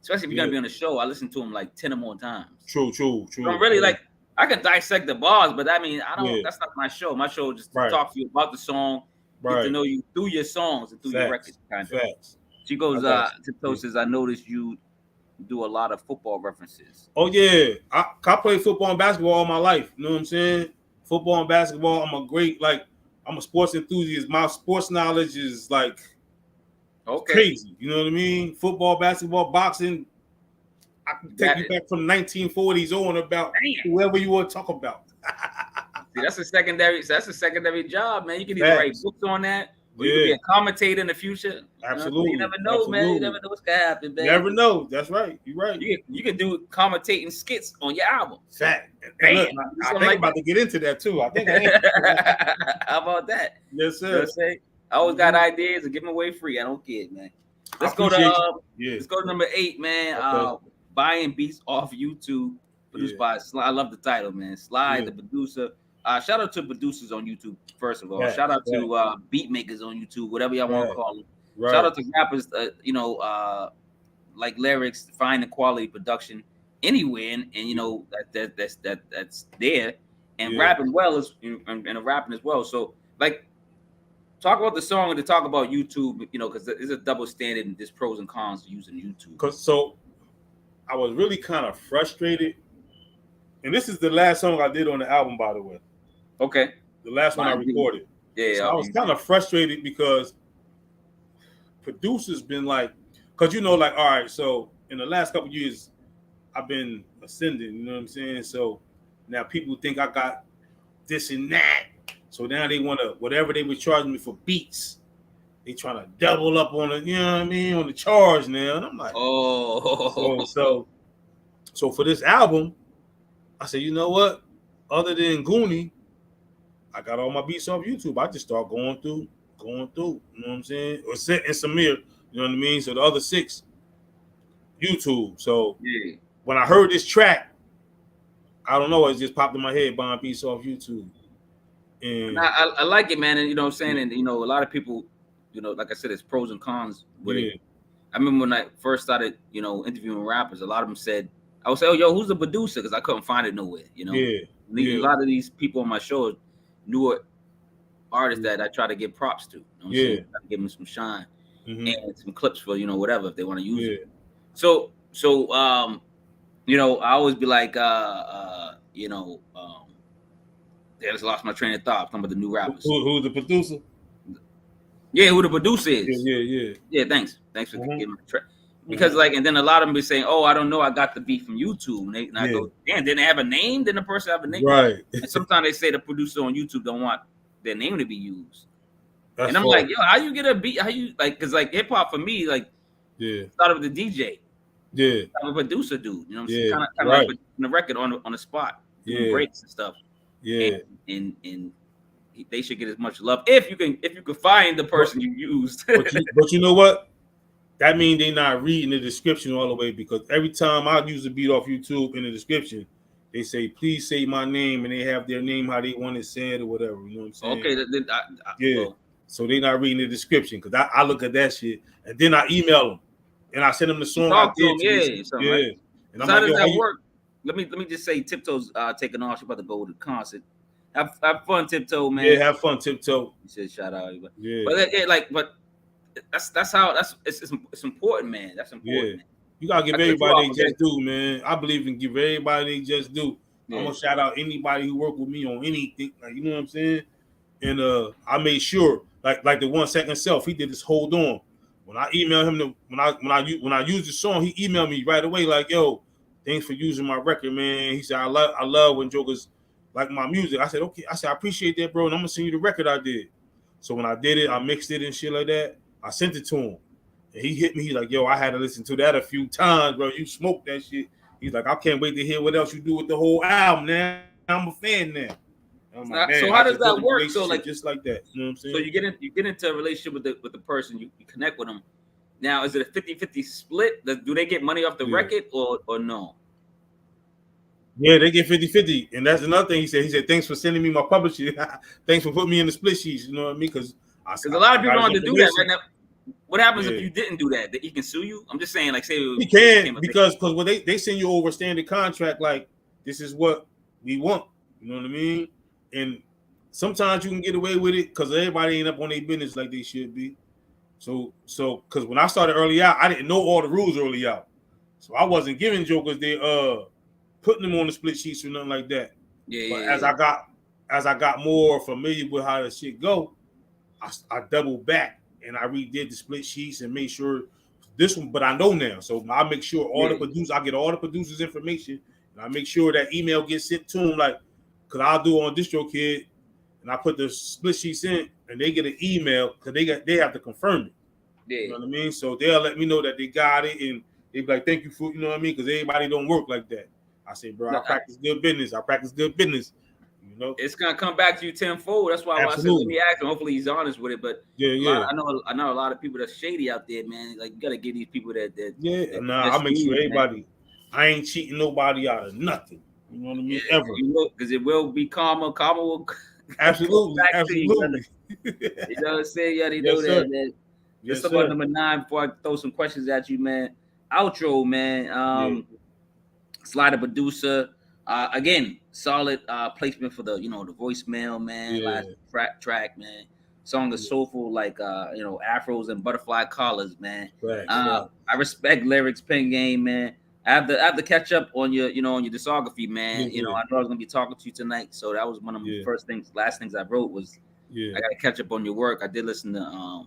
S2: especially if you're gonna be on the show. I listen to them like 10 or more times.
S1: True.
S2: So I'm really like, I can dissect the bars, but I mean, I don't.
S1: Yeah.
S2: That's not my show. My show is just to
S1: Right.
S2: talk to you about the song, get to know you through your songs and through your records. Kind of.
S1: Facts.
S2: She goes, Tiptoe says, I noticed you do a lot of football references.
S1: Oh yeah, I played football and basketball all my life. You know what I'm saying? Football and basketball. I'm a sports enthusiast. My sports knowledge is like crazy. You know what I mean? Football, basketball, boxing. I can take you back from 1940s on about whoever you want to talk about.
S2: See, that's a secondary job, man. You can either write books on that, or you can be a commentator in the future.
S1: Absolutely.
S2: You never know, man. You never know what's gonna happen, man.
S1: You never know. That's right. You're right.
S2: You can do commentating skits on your album.
S1: Fact. And look, I think about to get into that too. I think
S2: How about that?
S1: Yes, sir.
S2: I always got ideas and give them away free. I don't care, man. Let's go to number 8, man. Okay. Buying beats off YouTube, produced by Sly. I love the title, man. Sly, the producer. Shout out to producers on YouTube, first of all. Shout out to beat makers on YouTube, whatever y'all want to call them. Shout out to rappers, like lyrics, finding quality production anywhere, and you know that's there, and rapping well and rapping as well. So like, talk about the song and to talk about YouTube, you know, because there's a double standard and there's pros and cons to using YouTube.
S1: So I was really kind of frustrated, and this is the last song I did on the album, by the way.
S2: Okay.
S1: The last one I recorded.
S2: Yeah.
S1: So I was kind of frustrated because producers been like, because you know, like, all right, so in the last couple of years, I've been ascending, you know what I'm saying? So now people think I got this and that. So now they want to, whatever they were charging me for beats, they trying to double up on it, you know what I mean, on the charge now. And I'm like, so for this album, I said, you know what? Other than Goonie, I got all my beats off YouTube. I just start going through, you know what I'm saying? Or and Cevere, you know what I mean? So the other 6, YouTube. So when I heard this track, I don't know, it just popped in my head, buying beats off YouTube. And
S2: I like it, man. And you know what I'm saying? And you know, a lot of people, you know, like I said, it's pros and cons with it. I remember when I first started, you know, interviewing rappers, a lot of them said, I would say, oh, yo, who's the producer? Because I couldn't find it nowhere, you know? A lot of these people on my show, newer artists that I try to give props to. You know what I'm give them some shine and some clips for, you know, whatever, if they want to use it. So, you know, I always be like, you know, I just lost my train of thought. Talking about the new rappers.
S1: Who's the producer?
S2: Yeah, who the producer is. Yeah, thanks for giving me the track. Because like, and then a lot of them be saying, "Oh, I don't know, I got the beat from YouTube." And I go, "Damn, didn't they have a name? Didn't the person have a name?"
S1: Right.
S2: And sometimes they say the producer on YouTube don't want their name to be used. And I'm like, "Yo, how you get a beat? How you like?" Because like hip hop for me, like, started with the DJ. I'm a producer dude. You know what I'm saying? Kind of like putting the record on the spot, doing breaks and stuff. And they should get as much love if you can find the person you used.
S1: but you know what? That means they're not reading the description all the way, because every time I use a beat off YouTube in the description, they say, please say my name, and they have their name how they want it said or whatever. You know what I'm saying?
S2: Okay. Well,
S1: so they're not reading the description, because I look at that shit and then I email them and I send them the song.
S2: Talk to them, right?
S1: And
S2: I'm so how does that work? Let me just say, Tiptoe's taking off. She's about to go to the concert. Have fun, Tiptoe, man.
S1: Yeah, have fun, Tiptoe.
S2: You said shout out, but that's how it's important, man. That's important. Man.
S1: You gotta give everybody they just do, man. I believe in give everybody they just do. I'm gonna shout out anybody who worked with me on anything, like, you know what I'm saying. And I made sure, like the 1 Second Self, he did this hold on. When I emailed him, when I used the song, he emailed me right away like, yo, thanks for using my record, man. He said, I love when jokers like my music. I said, okay. I said, I appreciate that, bro, and I'm gonna send you the record I did. So when I did it, I mixed it and shit like that. I sent it to him, and he hit me. He's like, yo, I had to listen to that a few times, bro. You smoked that shit. He's like, I can't wait to hear what else you do with the whole album. Now I'm a fan now. I'm like, man,
S2: so how does that work? So like
S1: just like that, you know what I'm saying?
S2: So you get into a relationship with the person, you connect with them. Now, is it a 50-50 split? Do they get money off the record or no?
S1: Yeah, they get 50-50. And that's another thing he said. He said, thanks for sending me my publisher. Thanks for putting me in the split sheets. You know what I mean? Because
S2: a lot of people don't want to do that right now. What happens if you didn't do that? That he can sue you? I'm just saying, like, say
S1: he can because when they send you over a standard contract, like this is what we want. You know what I mean? And sometimes you can get away with it because everybody ain't up on their business like they should be. So because when I started early out, I didn't know all the rules early out, so I wasn't giving jokers putting them on the split sheets or nothing like that. But as I got more familiar with how the shit go, I doubled back and I redid the split sheets and made sure this one. But I know now, so I make sure all the producers, I get all the producers' information, and I make sure that email gets sent to them. Like, cause I'll do on DistroKid, and I put the split sheets in, and they get an email because they have to confirm it.
S2: Yeah.
S1: You know what I mean? So they'll let me know that they got it, and they be like, "Thank you for," you know what I mean? Because everybody don't work like that. I say, bro, I practice good business. You know,
S2: it's gonna come back to you tenfold. That's why I said let me ask him. Hopefully he's honest with it. But I know a lot of people that's shady out there, man. Like you gotta give these people that
S1: I make sure everybody. Man. I ain't cheating nobody out of nothing. You know what I mean? Ever.
S2: Because it will be karma. Karma will
S1: absolutely.
S2: You know what I'm saying? Yeah, they know that. Man. Let's talk about number 9 before I throw some questions at you, man. Outro, man. Slider producer. Again, solid placement for the the voicemail, man. Last track, man. Song is soulful, like afros and butterfly collars, man. I respect lyrics, pen game, man. I have to catch up on your on your discography, man. I know I was gonna be talking to you tonight, so that was one of the last things I wrote was I gotta catch up on your work. I did listen to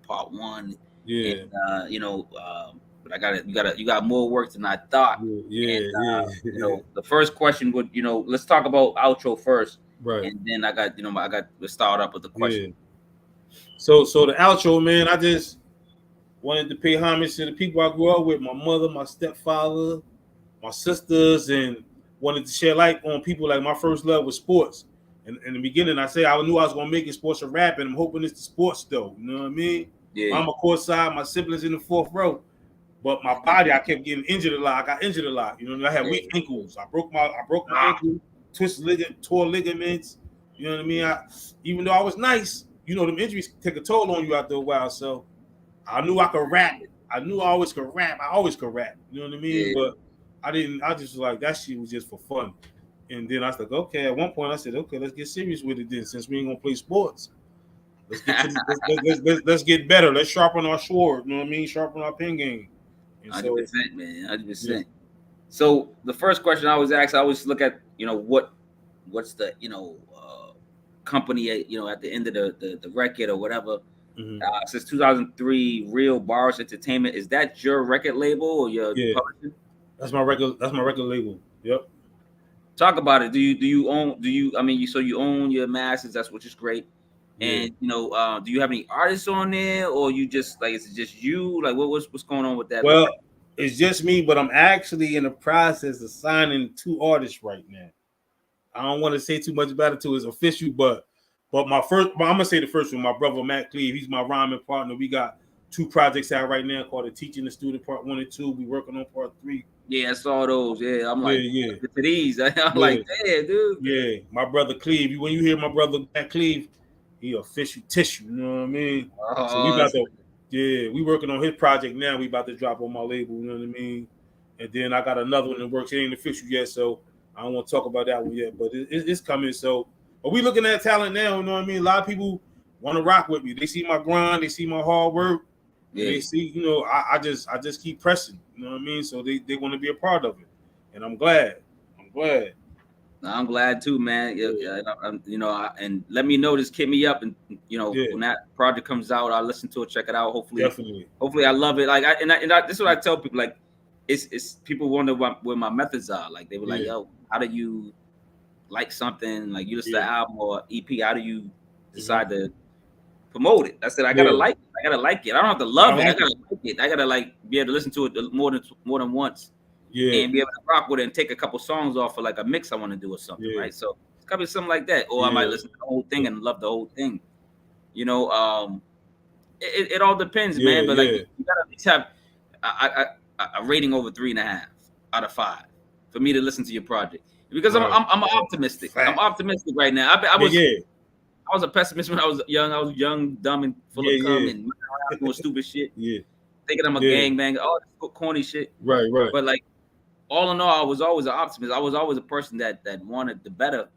S2: part 1, and but you got more work than I thought. The first question would, let's talk about outro first.
S1: Right.
S2: And then let's start up with the question.
S1: So the outro, man, I just wanted to pay homage to the people I grew up with, my mother, my stepfather, my sisters, and wanted to share light on people. Like my first love was sports. And in the beginning, I knew I was gonna make it sports or rap, and I'm hoping it's the sports though. You know what I mean?
S2: Yeah.
S1: Mama courtside, my siblings in the 4th row. But my body, I kept getting injured a lot. I got injured a lot. I had weak ankles. I broke my ankle, tore ligaments. You know what I mean? Even though I was nice, them injuries take a toll on you after a while. So I knew I could rap. I knew I always could rap. I always could rap. You know what I mean? Yeah. But I didn't. I just was like, that shit was just for fun. And then I was like, okay. At one point, I said, okay, let's get serious with it then. Since we ain't gonna play sports, let's get let's get better. Let's sharpen our sword. You know what I mean? Sharpen our pen game.
S2: 100%, man. 100%. Yeah. So the first question I always ask, I always look at what's the company at the end of the record or whatever. Mm-hmm. Since 2003, Real BARZ Entertainment, is that your record label or your publishing?
S1: That's my record label. Yep.
S2: Talk about it. Do you own you own your masters, that's which is great. And do you have any artists on there, or you just like is it just you? Like what's going on with that?
S1: Well, it's just me, but I'm actually in the process of signing 2 artists right now. I don't want to say too much about it till it's official, but I'm gonna say the first one. My brother Matt Cleve, he's my rhyming partner. We got 2 projects out right now called The Teaching the Student Part 1 and 2. We working on Part 3.
S2: Yeah, I saw those. Yeah, I'm like, to these. I'm like, damn, dude.
S1: Yeah, my brother Cleve. When you hear my brother Matt Cleve, he official tissue. You know what I mean? So we about to, we working on his project now. We about to drop on my label. You know what I mean? And then I got another one that works. It ain't official yet, so I don't want to talk about that one yet. But it's coming. So, are we looking at talent now? You know what I mean? A lot of people want to rock with me. They see my grind. They see my hard work. Yeah. They see, I just keep pressing. You know what I mean? So they want to be a part of it, and I'm glad.
S2: I'm glad too, man. And let me know. Just hit me up, and when that project comes out, I'll listen to it, check it out. Hopefully, I love it. Like, this is what I tell people. Like, it's people wonder where my methods are. Like, they were like, "Yo, how do you like something? Like, you listen to the album or EP? How do you decide to promote it?" I said, "I gotta like it. I gotta like it. I don't have to love it. I gotta like it. I gotta be able to listen to it more than once." Yeah, and be able to rock with it and take a couple songs off for like a mix I want to do or something, right? So it's gotta be something like that, or I might listen to the whole thing and love the whole thing. It all depends, man. But like, you gotta at least have a rating over 3.5 out of 5 for me to listen to your project, because I'm optimistic. I'm optimistic right now. I was a pessimist when I was young. I was young, dumb, and full of cum and doing stupid shit.
S1: Yeah.
S2: Thinking I'm a gangbanger, all this corny shit.
S1: Right.
S2: But like, all in all, I was always an optimist. I was always a person that wanted the better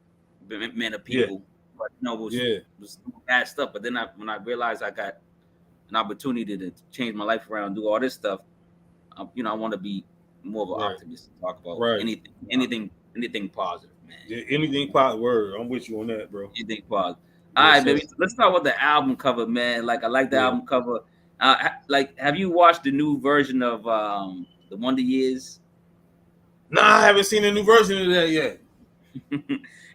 S2: men of people. But was bad stuff. But then when I realized I got an opportunity to change my life around, do all this stuff, I want to be more of an optimist and talk about anything positive, man.
S1: Yeah, anything positive. Word, I'm with you on that, bro.
S2: Anything positive. All right, baby. Let's talk about the album cover, man. Like, I like the album cover. Like, have you watched the new version of the Wonder Years?
S1: Nah, I haven't seen a new version of that yet.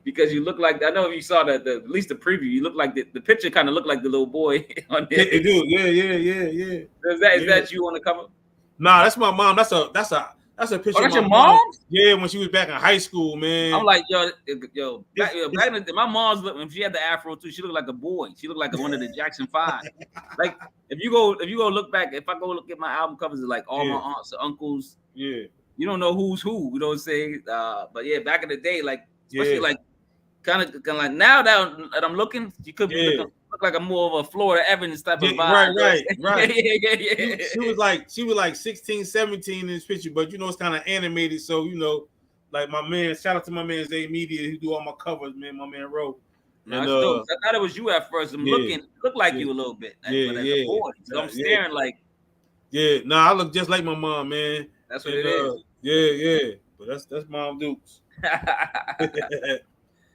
S2: Because you look like, I know if you saw at least the preview, you look like the picture kind of looked like the little boy on there.
S1: It do. Yeah.
S2: Is that you on the cover?
S1: Nah, that's my mom. That's a picture.
S2: Oh, that's
S1: of
S2: your mom?
S1: Yeah, when she was back in high school, man.
S2: I'm like, back in the day, my mom's when she had the afro too, she looked like a boy. She looked like one of the Jackson 5. Like, if you go look back, if I go look at my album covers, it's like all my aunts or uncles.
S1: Yeah.
S2: You don't know who's who. You know what I'm saying? But yeah, back in the day, like, especially like kind of like now that I'm looking, you could be look like a more of a Florida Evans type of vibe.
S1: Right.
S2: Yeah.
S1: She was like 16, 17 in this picture, but it's kind of animated. So like my man, shout out to my man Zay Media, who do all my covers, man. My man Ro.
S2: No, I thought it was you at first. I'm looking, look like you a little bit. But as a boy, so I'm staring like.
S1: Yeah, I look just like my mom, man.
S2: That's what it is.
S1: Yeah. But that's Mom Dukes.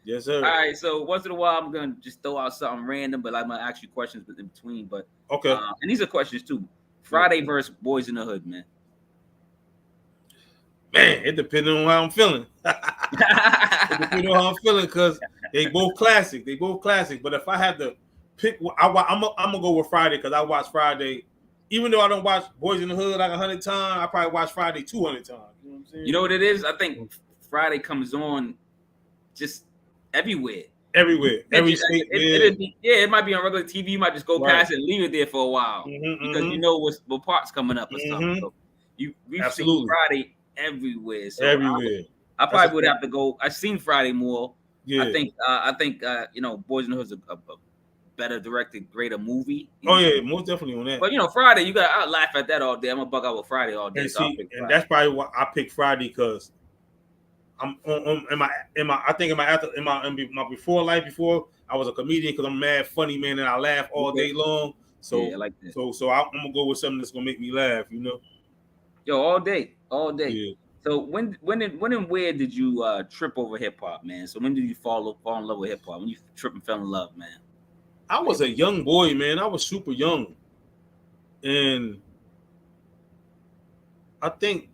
S1: Yes, sir.
S2: All right, so once in a while, I'm gonna just throw out something random, but I'm gonna ask you questions in between. But
S1: okay,
S2: and these are questions too. Friday versus Boys in the Hood, man.
S1: Man, it depends on how I'm feeling. It depends on how I'm feeling because they both classic. But if I had to pick, I'm gonna go with Friday because I watch Friday. Even though I don't watch Boys in the Hood like 100 times, I probably watch Friday 200 times. You know what I'm saying?
S2: You know what it is? I think Friday comes on just everywhere.
S1: Every state.
S2: It might be on regular TV. You might just go past it and leave it there for a while because you know what part's coming up or something. So we've seen Friday everywhere. So
S1: everywhere.
S2: I probably would have to go. I've seen Friday more.
S1: Yeah.
S2: I think Boys in the Hood is a better directed, greater movie.
S1: Oh yeah, most definitely on that.
S2: But Friday, I laugh at that all day. I'm gonna bug out with Friday all day.
S1: And that's probably why I pick Friday because I'm in my before life before I was a comedian because I'm mad funny, man, and I laugh all day long. So
S2: I like that.
S1: So I'm gonna go with something that's gonna make me laugh,
S2: Yo, all day.
S1: Yeah.
S2: So when and where did you trip over hip hop, man? So when did you fall in love with hip hop? When you trip and fell in love, man?
S1: I was a young boy, man. I was super young, and I think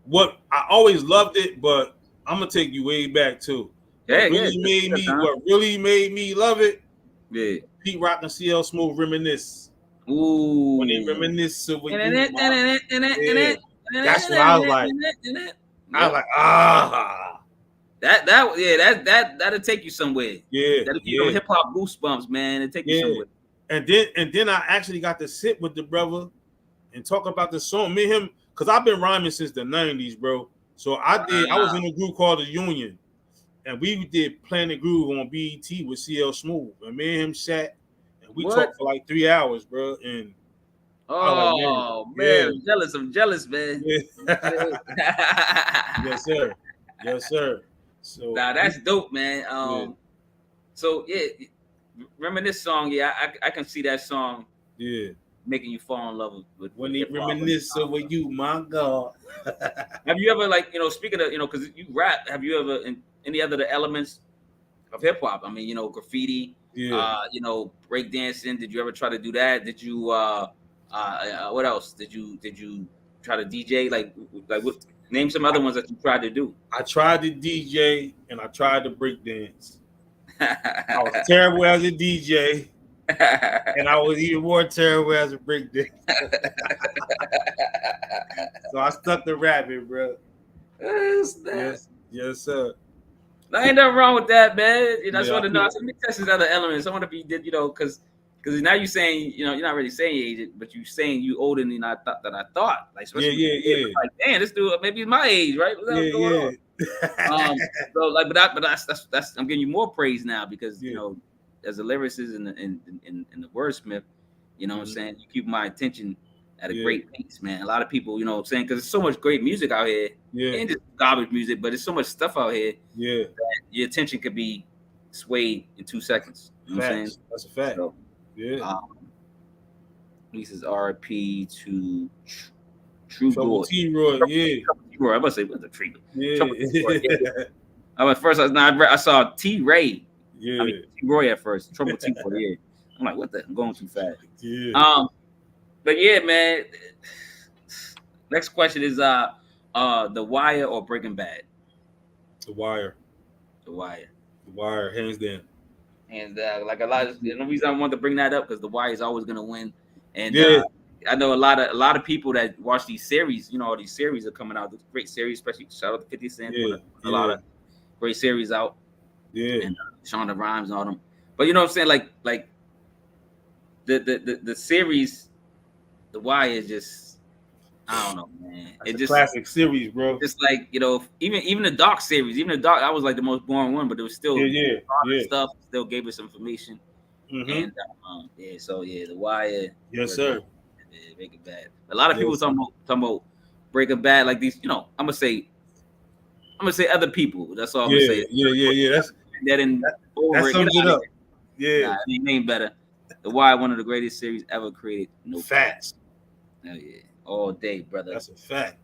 S1: what I always loved it, but I'm gonna take you way back too. What really made me love it?
S2: Yeah.
S1: Pete Rock and CL Smooth reminisce.
S2: Ooh.
S1: When they reminisce of what you
S2: That's
S1: what I was like. I was like,
S2: that'll take you somewhere.
S1: Yeah.
S2: That'll give you hip hop goosebumps, man. It'll take you somewhere.
S1: And then I actually got to sit with the brother and talk about the song. Me and him, because I've been rhyming since the 90s, bro. So I was in a group called The Union, and we did Planet Groove on BET with CL Smooth. And me and him sat and we talked for like 3 hours, bro. And
S2: man, I'm jealous, man.
S1: Yeah. Yes, sir. So
S2: that's dope, man. So reminisce song. Yeah, I can see that song.
S1: Yeah.
S2: Making you fall in love with
S1: when they reminisce over you, my God.
S2: Have you ever speaking of because you rap, have you ever in any other elements of hip hop? I mean, graffiti, break dancing. Did you ever try to do that? Did you what else? Did you try to DJ? Like what, name some other ones that you tried to do.
S1: I tried to DJ and I tried to break dance. I was terrible as a DJ. And I was even more terrible as a break dance. So I stuck to rapping, bro. Yes, sir.
S2: Now, ain't nothing wrong with that, man. I just want to know. I said, let me test these other elements. I want to be, because now you're saying, you're not really saying your age, but you're saying you older than I thought. Like,
S1: yeah.
S2: Like, damn, this dude maybe he's my age, right? So like, but that's I'm giving you more praise now because you know, as a lyricist and the wordsmith, you know what I'm saying, you keep my attention at a great pace, man. A lot of people, you know what I'm saying, because there's so much great music out here, and just garbage music, but there's so much stuff out here that your attention could be swayed in 2 seconds. You know what I'm saying?
S1: That's a fact.
S2: So, he says RP to True
S1: Trouble
S2: Boy.
S1: T-Roy,
S2: T-Roy, I'm about to say what's the treatment.
S1: Yeah.
S2: At first I saw T-Ray.
S1: Yeah.
S2: I mean T-Roy at first. Trouble T-Roy, yeah. I'm like, what the? I'm going too fast.
S1: Yeah.
S2: But yeah, man. Next question is The Wire or Breaking Bad?
S1: The Wire.
S2: The Wire.
S1: The Wire, hands down.
S2: And like a lot of the reason I wanted to bring that up because The Wire is always gonna win. And I know a lot of people that watch these series, you know, all these series are coming out. Great series, especially shout out to 50 Cent. A lot of great series out.
S1: Yeah.
S2: And Shonda Rhimes and all them. But you know what I'm saying? Like the series, The Wire is just, I don't know, man.
S1: It's a classic series, bro.
S2: Just like, you know, even the Dark series, I was like the most boring one, but it was still stuff, still gave us information. And so The Wire.
S1: Yes, sir.
S2: Breaking Bad. A lot of people talking about Breaking Bad like these, you know, I'm gonna say other people. That's all I'm gonna say.
S1: Yeah. That sums it up.
S2: Yeah. It ain't better. The Wire, one of the greatest series ever created. No
S1: facts.
S2: Hell yeah. All day, brother.
S1: That's a fact.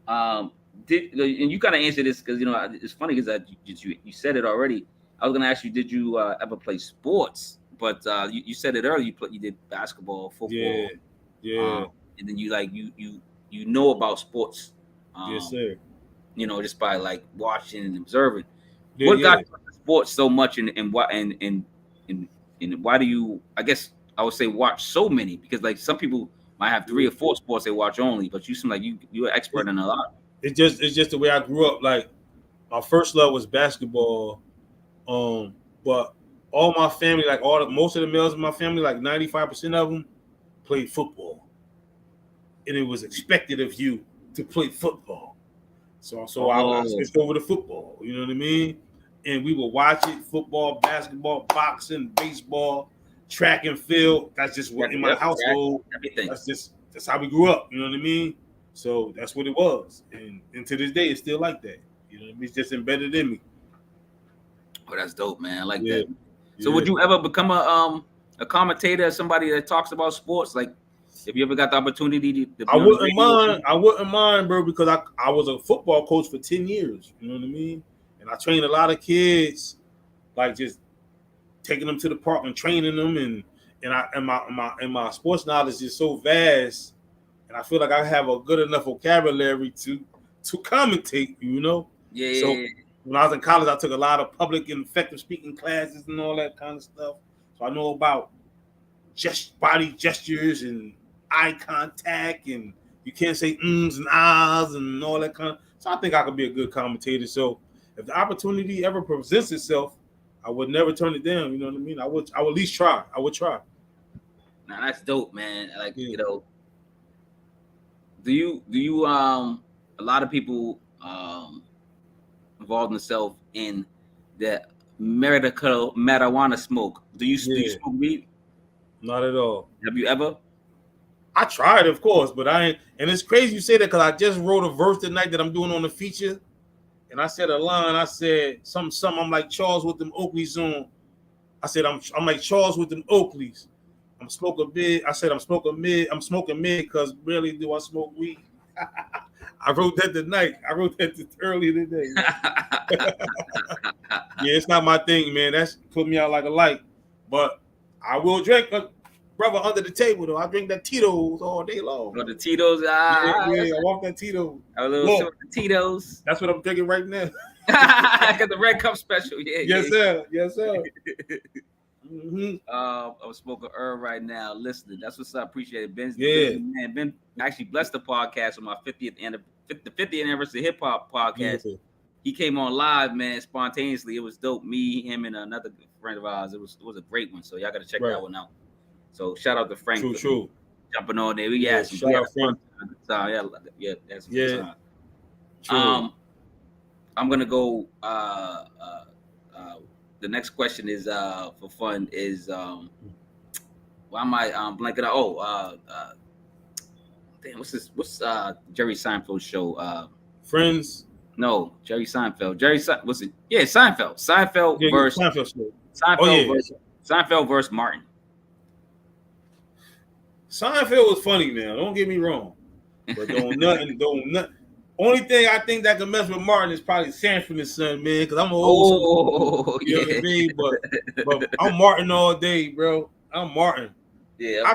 S2: And you kind of answer this because, you know, it's funny because you said it already. I was gonna ask you, did you ever play sports? But you said it earlier. You did basketball, football.
S1: Yeah.
S2: And then you know about sports.
S1: Yes, sir.
S2: You know, just by like watching and observing. What got you into sports so much, and why do you? I guess I would say watch so many because like some people might have 3 or 4 sports they watch only, but you seem like you're an expert in a lot.
S1: It's just the way I grew up. Like my first love was basketball, but all my family, like most of the males in my family, like 95% of them, played football, and it was expected of you to play football. So I switched over to football. You know what I mean? And we would watch it: football, basketball, boxing, baseball, track and field. That's just what in my household.
S2: Everything.
S1: That's how we grew up. You know what I mean? So that's what it was, and to this day, it's still like that. You know what I mean? It's just embedded in me.
S2: Oh, that's dope, man. I like that. So would you ever become a commentator, somebody that talks about sports? Like, if you ever got the opportunity to
S1: I wouldn't mind, bro, because I was a football coach for 10 years. You know what I mean? And I trained a lot of kids, like just taking them to the park and training them, and my sports knowledge is so vast, and I feel like I have a good enough vocabulary to commentate. You know?
S2: Yeah.
S1: So when I was in college, I took a lot of public and effective speaking classes and all that kind of stuff. So I know about just body gestures and eye contact, and you can't say ums and ahs and all that kind of. So I think I could be a good commentator. So if the opportunity ever presents itself, I would never turn it down. You know what I mean? I would at least try. I would try.
S2: Now that's dope, man. Like, you know, do you a lot of people involve themselves in the medical marijuana smoke? Do you smoke weed?
S1: Not at all.
S2: Have you ever?
S1: I tried, of course, but I ain't. And it's crazy you say that because I just wrote a verse tonight that I'm doing on the feature. And I said a line, I said something, I'm like Charles with them Oakleys on. I said, I'm like Charles with them Oakleys. I'm smoking mid. I said, I'm smoking mid because rarely do I smoke weed. I wrote that tonight. I wrote that earlier today. Yeah, it's not my thing, man. That's put me out like a light. But I will drink, brother, under the table, though. I drink that Tito's all day long.
S2: Oh, the Tito's?
S1: Yeah, I walk that Tito's.
S2: A little sip of the Tito's.
S1: That's what I'm drinking right now.
S2: I got the red cup special.
S1: Yes, sir. Mm-hmm.
S2: I'm smoking herb right now, listening. That's what's up. Appreciate it, Ben.
S1: Yeah.
S2: Ben actually blessed the podcast with my 50th anniversary hip hop podcast.
S1: Beautiful.
S2: He came on live, man, spontaneously. It was dope. Me, him, and another friend of ours. It was a great one. So y'all got to check that one out. So shout out to Frank.
S1: True.
S2: Jumping on there. We had some
S1: shout out Frank.
S2: Time. Yeah, that's
S1: True.
S2: I'm gonna go. The next question is for fun. Is why am I blanking out? Damn. What's this? What's Jerry Seinfeld's show?
S1: Friends.
S2: No, Jerry Seinfeld. What's it? Yeah, Seinfeld. Seinfeld versus
S1: Seinfeld show.
S2: Seinfeld versus Martin.
S1: Seinfeld was funny, man. Don't get me wrong, but don't nothing. Only thing I think that can mess with Martin is probably Sanford and Son, man, because I'm an old school. You know what I mean? But I'm Martin all day, bro. I'm Martin.
S2: Yeah,
S1: I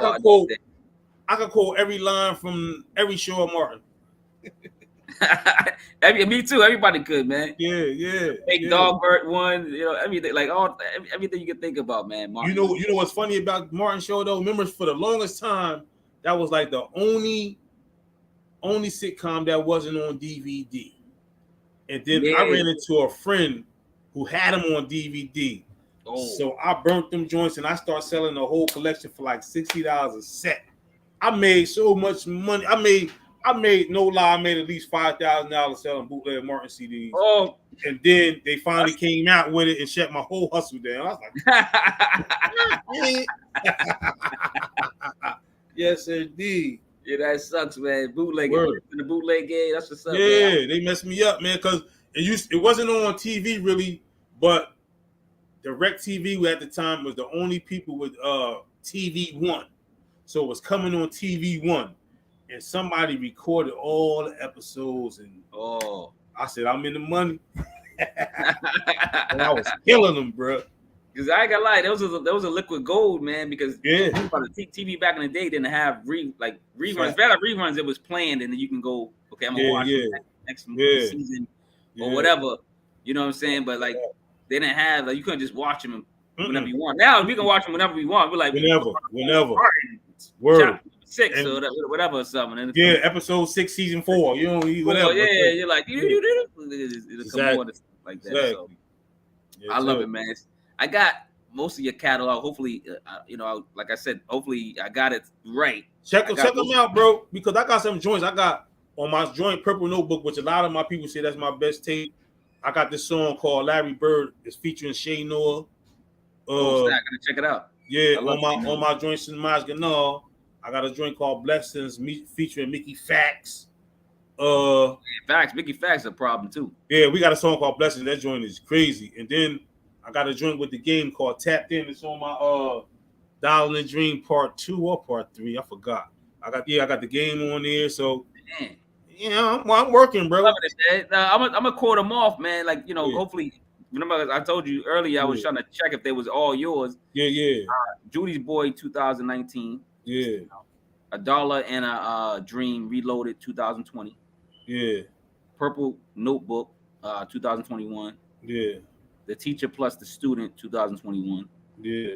S1: can quote every line from every show of Martin.
S2: Me too. Everybody could, man.
S1: Yeah.
S2: Big Dog Bird one, everything, like everything you can think about, man. Martin.
S1: You know what's funny about Martin show though? Remember, for the longest time, that was like the only sitcom that wasn't on DVD. And then I ran into a friend who had them on DVD. Oh. So I burnt them joints and I started selling the whole collection for like $60 a set. I made so much money. I made no lie. I made at least $5,000 selling bootleg Martin CDs. Oh, and then they finally came out with it and shut my whole hustle down. I was like, yes, indeed.
S2: Yeah, that sucks, man. Bootleg in the bootleg game. That's what's up.
S1: Yeah,
S2: man.
S1: They messed me up, man, because it wasn't on TV really, but Direct TV at the time was the only people with TV One, so it was coming on TV One. And somebody recorded all the episodes, and I said, I'm in the money. And I was killing them, bro.
S2: Because I ain't gonna lie, there was a liquid gold, man. Because the TV back in the day didn't have reruns. If that reruns, it was planned, and then you can go, okay, I'm gonna watch next season or whatever. You know what I'm saying? But like they didn't have you couldn't just watch them whenever you want. Now we can watch them whenever we want. We're like
S1: whenever.
S2: Word. 6 or whatever or something. And
S1: episode 6, season 4. You know, whatever.
S2: Yeah, you're like it'll come on like that. Exactly. So I love it, man. I got most of your catalog. Hopefully, like I said, hopefully I got it right.
S1: Check them out, bro. Because I got some joints. I got on my joint Purple Notebook, which a lot of my people say that's my best tape. I got this song called Larry Bird. It's featuring Shay Noah.
S2: I'm gonna check it out.
S1: Yeah, on my joint Cincerely Yours. I got a joint called Blessings featuring Mickey Fax.
S2: Mickey Fax is a problem too.
S1: Yeah, we got a song called Blessings. That joint is crazy. And then I got a joint with the game called Tapped In. It's on my Dial in Dream Part 2 or Part 3. I forgot. I got the game on there. So I'm working, bro.
S2: I'm gonna quote them off, man. Like hopefully. Remember, I told you earlier I was trying to check if they was all yours.
S1: Yeah.
S2: Judys Boy 2019.
S1: Yeah.
S2: A Dollar and a Dream Reloaded 2020.
S1: Yeah.
S2: Purple Notebook 2021.
S1: Yeah.
S2: The Teacher Plus the Student 2021.
S1: Yeah.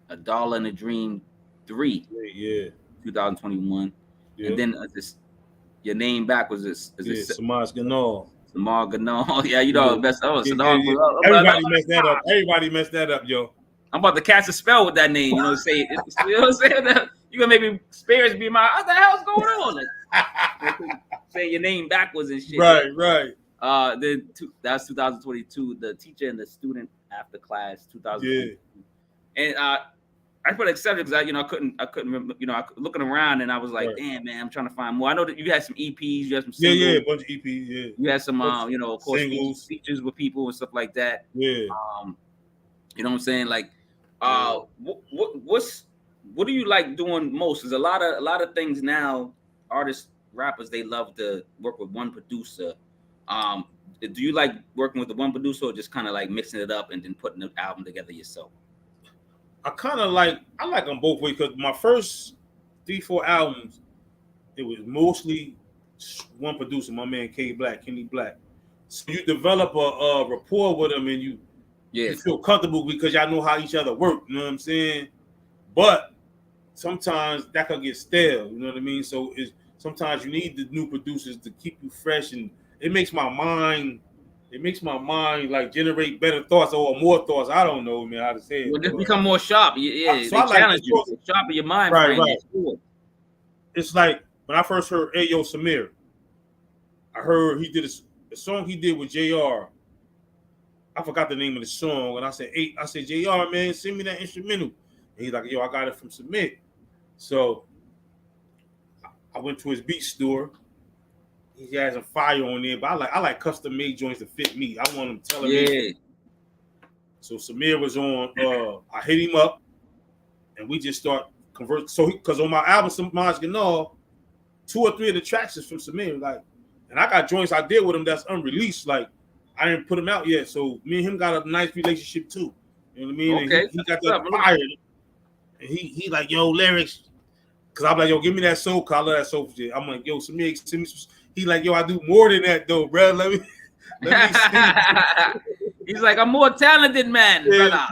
S2: A Dollar and a Dream 3.
S1: Yeah.
S2: 2021. Yeah. And then your name back was this.
S1: Samaj Ganal.
S2: Samar Ganal. Yeah, the best.
S1: Everybody messed that up. Everybody messed that up, yo.
S2: I'm about to cast a spell with that name. Say it. You know what I'm saying? You gonna make me spirits be my. What the hell's going on? Like, saying your name backwards and shit.
S1: Right.
S2: Then that's 2022. The Teacher and the Student After Class 2022. Yeah. And I put accepted because I couldn't remember. Looking around and I was like, damn, man, I'm trying to find more. I know that you had some EPs, you had some singles.
S1: Yeah, a bunch of EPs. Yeah.
S2: You had some, of course, features with people and stuff like that.
S1: Yeah.
S2: You know what I'm saying? Like, what do you like doing most? There's a lot of things now. Artists, rappers, they love to work with one producer. Do you like working with the one producer or just kind of like mixing it up and then putting the album together yourself?
S1: I like them both ways because my first 3-4 albums, it was mostly one producer, my man Kenny Black. So you develop a rapport with them and you feel comfortable because y'all know how each other work. You know what I'm saying? But sometimes that could get stale. You know what I mean? So sometimes you need the new producers to keep you fresh, and it makes my mind like generate better thoughts or more thoughts. I don't know, man, how to say it.
S2: Well, just become more sharp. Yeah, so they challenge you. Sharpen your mind.
S1: Right. It's like when I first heard Ayo Cevere, I heard he did a the song he did with JR. I forgot the name of the song, and I said, JR, man, send me that instrumental. And he's like, yo, I got it from Submit. So I went to his beat store. He has a fire on there, but I like custom made joints to fit me. I want him telling me. So Cevere was on. I hit him up, and we just start conversing. So because on my album, Samaj Ganal, 2 or 3 of the tracks is from Cevere. Like, and I got joints I did with him that's unreleased. Like, I didn't put them out yet. So me and him got a nice relationship too. You know what I mean?
S2: Okay.
S1: And he got that fire. And he like, yo, lyrics. Cause I'm like, yo, give me that soul. I love that soul shit. I'm like, yo, Cevere, send me some. He like, yo, I do more than that though, bro. Let me see.
S2: He's like, I'm more talented, man.
S1: Yeah,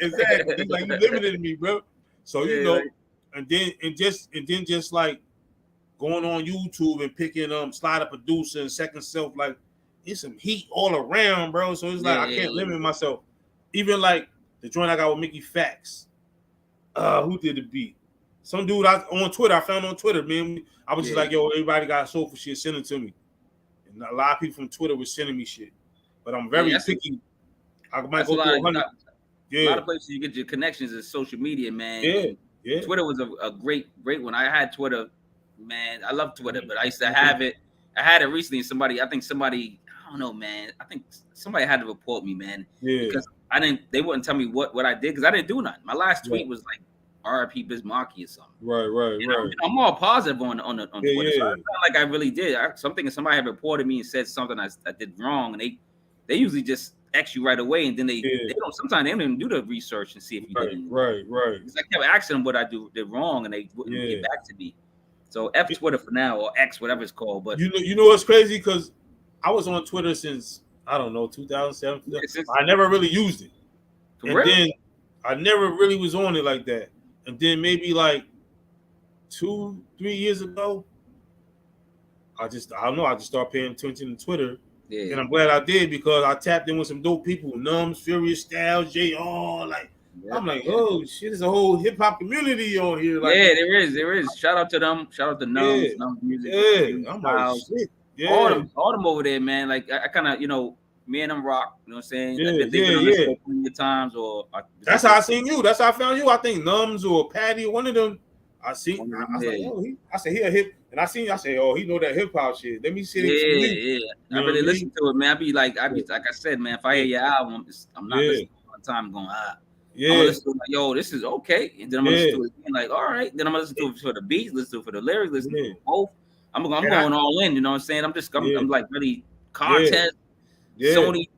S1: exactly. He's like, you limited me, bro. So you know, and then just like going on YouTube and picking Slider Producer and Second Self, like it's some heat all around, bro. So it's like I can't limit myself. Even like the joint I got with Mickey Fax. Who did the beat? Some dude on Twitter. I found on Twitter, man. I was just like, yo, everybody got soulful shit, send it to me. And a lot of people from Twitter were sending me shit. But I'm very picky. I might go through 100.
S2: A lot of places you get your connections is social media, man. Yeah. Twitter was a great one. I had Twitter, man. I love Twitter, but I used to have it. I had it recently. I think somebody, I don't know, man. I think somebody had to report me, man. Yeah. Because they wouldn't tell me what I did because I didn't do nothing. My last tweet was like, R.I.P. Biz Marquis or something. Right. I'm more positive on Twitter. So it's not like I really did. I'm thinking somebody had reported me and said something I did wrong, and they usually just X you right away, and then they don't. Sometimes they don't even do the research and see if you did anything. Right. Because I kept asking them what I did wrong, and they wouldn't get back to me. So F Twitter for now, or X, whatever it's called. But
S1: you know what's crazy? Because I was on Twitter since I don't know 2007. I never really used it, then I never really was on it like that. And then maybe like 2-3 years ago, I don't know. I just started paying attention to Twitter. Yeah. And I'm glad I did because I tapped in with some dope people, Numbs, Furious Styles, JR. Like, I'm like, oh shit, there's a whole hip hop community on here. Like,
S2: there is. Shout out to them. Shout out to Numbs, Numbs Music. Yeah, I'm like, shit. Yeah. All them over there, man. Like, I kind of, me and them rock. You know what I'm saying? They've been on this show plenty of times.
S1: That's how I seen you. That's how I found you. I think Numbs or Patty, one of them. I was like, oh, he a hip. And I said, oh, he know that hip hop shit. Let me see.
S2: I really listen to it, man. Like I said, man, if I hear your album, I'm not listening all the time going, I'm gonna listen to it like, yo, this is okay. And then I'm gonna listen to it again, like, all right. Then I'm gonna listen to it for the beats, listen to it for the lyrics, listen to it both. I'm going all in, you know what I'm saying? I'm like really contest, Sony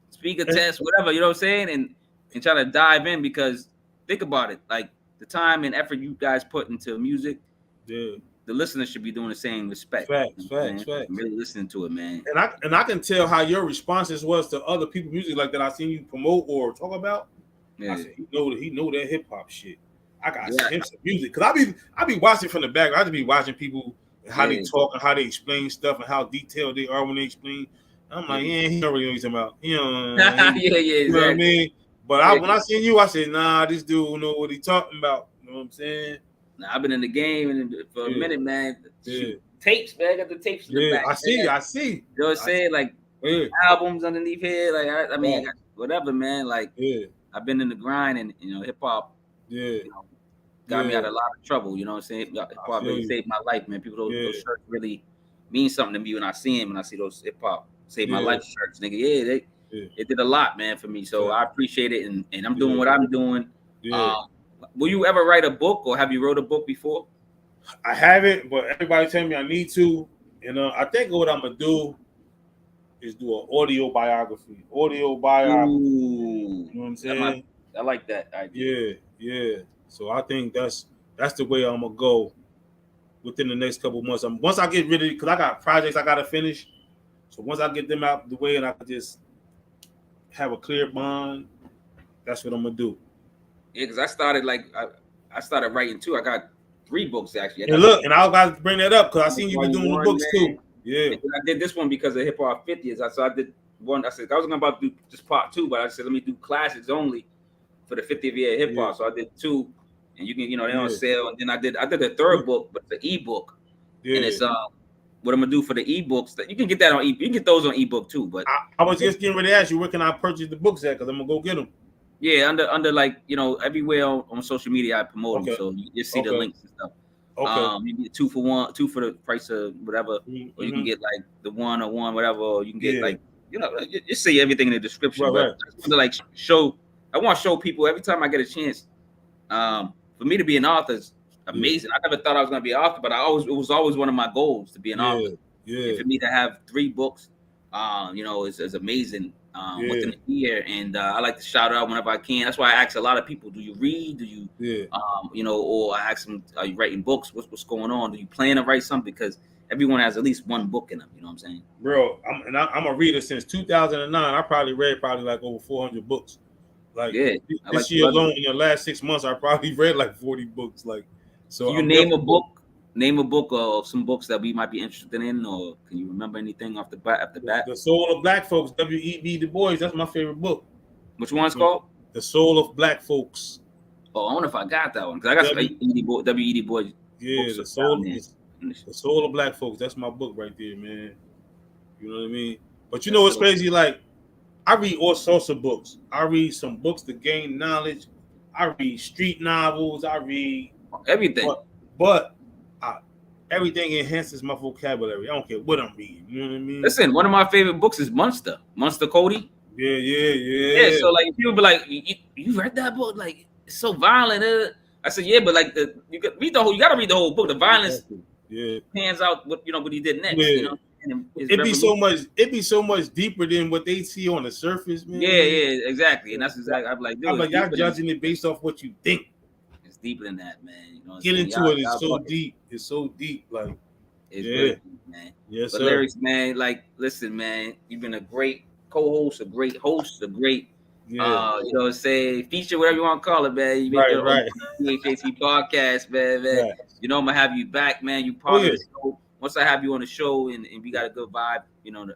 S2: speaker test, whatever, you know what I'm saying? And try to dive in because think about it, like the time and effort you guys put into music, the listener should be doing the same respect.
S1: Facts.
S2: I'm really listening to it, man.
S1: And I can tell how your responses was to other people's music like that I seen you promote or talk about. I said, he know that hip hop shit. I got him some music because I be watching from the back. I just be watching people and how they talk and how they explain stuff and how detailed they are when they explain. I'm like, he don't really know what he's talking about. You know what I mean? But when I seen you, I said, nah, this dude know what he talking about. You know what I'm saying?
S2: Nah, I've been in the game for a minute, man. Tapes, man. I got the tapes in the back.
S1: I see.
S2: You know what I'm saying? Like albums underneath here. Like I mean, whatever, man. Like I've been in the grind, and hip hop. Got me out of a lot of trouble. You know what I'm saying? Hip hop really saved my life, man. People, those shirts really mean something to me when I see them. When I see those hip hop save my life shirts, nigga. It did a lot, man, for me. So I appreciate it, and I'm doing what I'm doing. Will you ever write a book, or have you wrote a book before?
S1: I haven't, but everybody tell me I need to. And I think what I'm gonna do is do an audio biography.
S2: Ooh.
S1: You know what I'm saying?
S2: I like that idea.
S1: Yeah. So I think that's the way I'm gonna go within the next couple of months. Once I get rid of it, because I got projects I gotta finish. So once I get them out the way and I can just have a clear mind, that's what I'm gonna do.
S2: Yeah, because I started writing too. I got 3 books actually.
S1: And look, and I was about to bring that up because I seen you be doing the books too. Yeah.
S2: And I did this one because of Hip Hop 50th. So I did one. I said I was about to do just part 2, but I said let me do classics only for the 50th year of hip hop. So I did 2, and you can they don't sell. And then I did a 3rd book, but the ebook, and it's what I'm gonna do for the ebooks, that you can get that on you can get those on ebook too. But
S1: I was just getting ready to ask you, where can I purchase the books at? Because I'm gonna go get them.
S2: yeah, under like everywhere on social media I promote them, so you see the links and stuff.
S1: Okay.
S2: You get 2 for 1, 2 for the price of whatever, or you can get like the 101 whatever, or you can get like you see everything in the description.
S1: Right,
S2: but
S1: right.
S2: I just want to like show. I want to show people every time I get a chance. For me to be an author is amazing. I never thought I was going to be an author, but it was always one of my goals to be an author.
S1: Yeah.
S2: And for me to have 3 books, is amazing. Within a year, and I like to shout out whenever I can. That's why I ask a lot of people: do you read? Do you, or I ask them, are you writing books? What's going on? Do you plan to write something? Because everyone has at least one book in them. You know what I'm saying,
S1: bro? I'm a reader since 2009. I probably read like over 400 books. Like this year alone, in the last 6 months, I probably read like 40 books. Like, so
S2: can you name a book? Name a book or some books that we might be interested in, or can you remember anything off the bat?
S1: The Soul of Black Folks, W.E.B. Du Bois. That's my favorite book.
S2: Which one's called?
S1: The Soul of Black Folks.
S2: Oh, I wonder if I got that one, because I got some W.E.B. Du Bois.
S1: Yeah, the Soul of Black Folks. That's my book right there, man. You know what I mean? But what's crazy? Like, I read all sorts of books. I read some books to gain knowledge. I read street novels. I read
S2: everything.
S1: But everything enhances my vocabulary. I don't care what I'm reading. You know what I mean?
S2: Listen, one of my favorite books is Monster Cody.
S1: Yeah.
S2: So like, people be like, you read that book? Like, it's so violent. I said, yeah, but like you gotta read the whole book. The violence pans out what he did next.
S1: Yeah. It'd be so much deeper than what they see on the surface, man.
S2: Yeah, exactly. And that's exactly I'm like, dude,
S1: y'all judging it based off what you think.
S2: It's deeper than that, man.
S1: Get into it. It's so deep. It's so deep. Like,
S2: it's really deep, man.
S1: Yes,
S2: but
S1: sir.
S2: Lyrics, man. Like, listen, man. You've been a great co-host, a great host, a great, feature, whatever you want to call it, man. You make your own THHC podcast, man. Right. I'm gonna have you back, man. You part of the show. Once I have you on the show and we got a good vibe, in a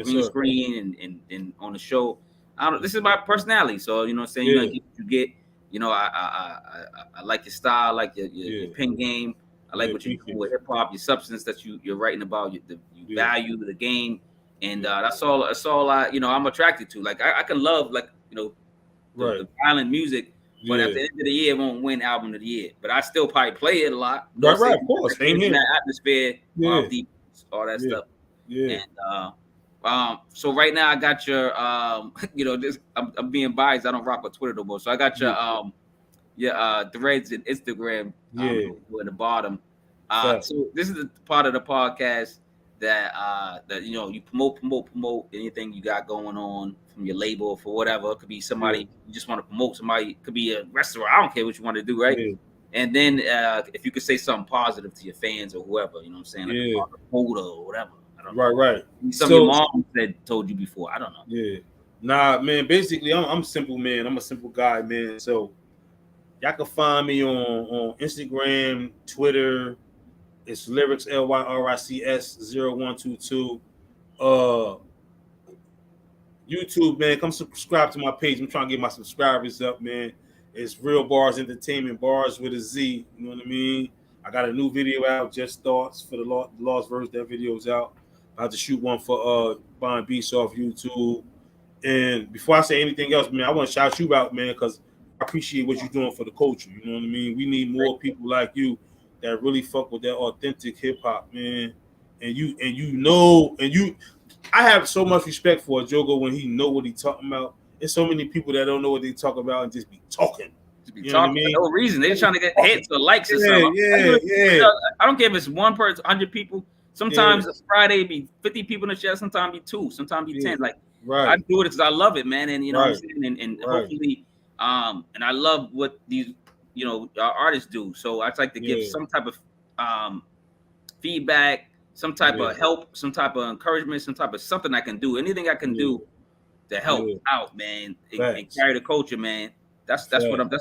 S2: green screen and on the show. This is my personality, so you know what I'm saying. You're gonna get what you get. I like your style, I like your pen game. I like what you do with hip hop, your substance that you're writing about, you value the game, and that's all I'm attracted to. Like I can love the violent music, but at the end of the year, it won't win album of the year. But I still probably play it a lot.
S1: Right, of course. Same here.
S2: That atmosphere, all that stuff. Yeah. And so right now I got your I'm being biased. I don't rock with Twitter no more. So I got your threads and Instagram in the bottom. So this is the part of the podcast that you promote anything you got going on from your label for whatever. It could be somebody you just want to promote, somebody, it could be a restaurant. I don't care what you want to do, right? And then if you could say something positive to your fans or whoever, you know what I'm saying, like a photo or whatever.
S1: Right.
S2: Something your mom told you before. I don't know.
S1: Yeah. Nah, man. Basically, I'm a simple man. I'm a simple guy, man. So y'all can find me on Instagram, Twitter. It's Lyrics LYRICS 0122. YouTube, man. Come subscribe to my page. I'm trying to get my subscribers up, man. It's Real BARZ Entertainment, BARZ with a Z. You know what I mean? I got a new video out, Just Thoughts, for the Lost Verse. That video's out. I have to shoot one for Bond Beats off YouTube. And before I say anything else, man, I want to shout you out, man, because I appreciate what you're doing for the culture. You know what I mean? We need more people like you that really fuck with that authentic hip hop, man. I have so much respect for Jogo when he know what he talking about. There's so many people that don't know what they talk about and just be talking.
S2: You know what I mean? For no reason. They're trying to get hits or likes or something. Yeah. I don't care if it's one person, 100 people. Sometimes it's Friday, be 50 people in the chat. Sometimes be 2. Sometimes be 10. Like, I do it because I love it, man. And you know what I'm saying? And hopefully, and I love what these, our artists do. So I like to give some type of feedback, some type of help, some type of encouragement, some type of something I can do. Anything I can do to help out, man, and carry the culture, man. That's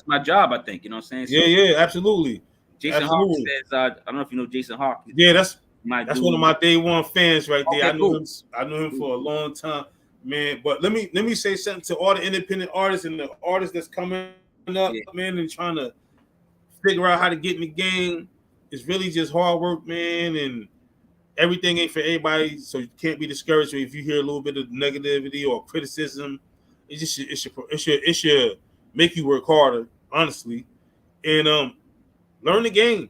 S2: my job, I think. You know what I'm saying? So,
S1: absolutely.
S2: Jason Hawk says, I don't know if you know Jason Hawk.
S1: Yeah, that's one of my day one fans right there.
S2: Okay,
S1: I knew him for a long time, man. But let me say something to all the independent artists and the artists that's coming up, man, and trying to figure out how to get in the game. It's really just hard work, man. And everything ain't for everybody, so you can't be discouraged if you hear a little bit of negativity or criticism. It should make you work harder, honestly, and learn the game.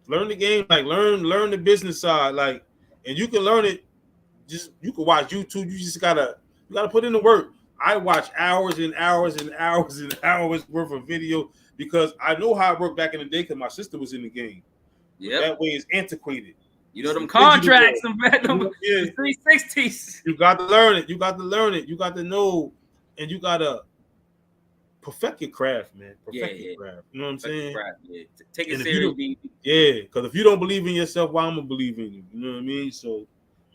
S1: Learn the game, like learn the business side, like, and you can learn it. Just you can watch YouTube. You gotta put in the work. I watch hours and hours and hours and hours worth of video because I know how it worked back in the day because my sister was in the game.
S2: Yeah,
S1: that way it's antiquated.
S2: You know them contracts, them 360s.
S1: You got to learn it. You got to learn it. You got to know, and you gotta perfect your craft, man. Perfect your craft. You know what I'm saying?
S2: Take it seriously.
S1: Because if you don't believe in yourself, why I'm gonna believe in you? You know what I mean? So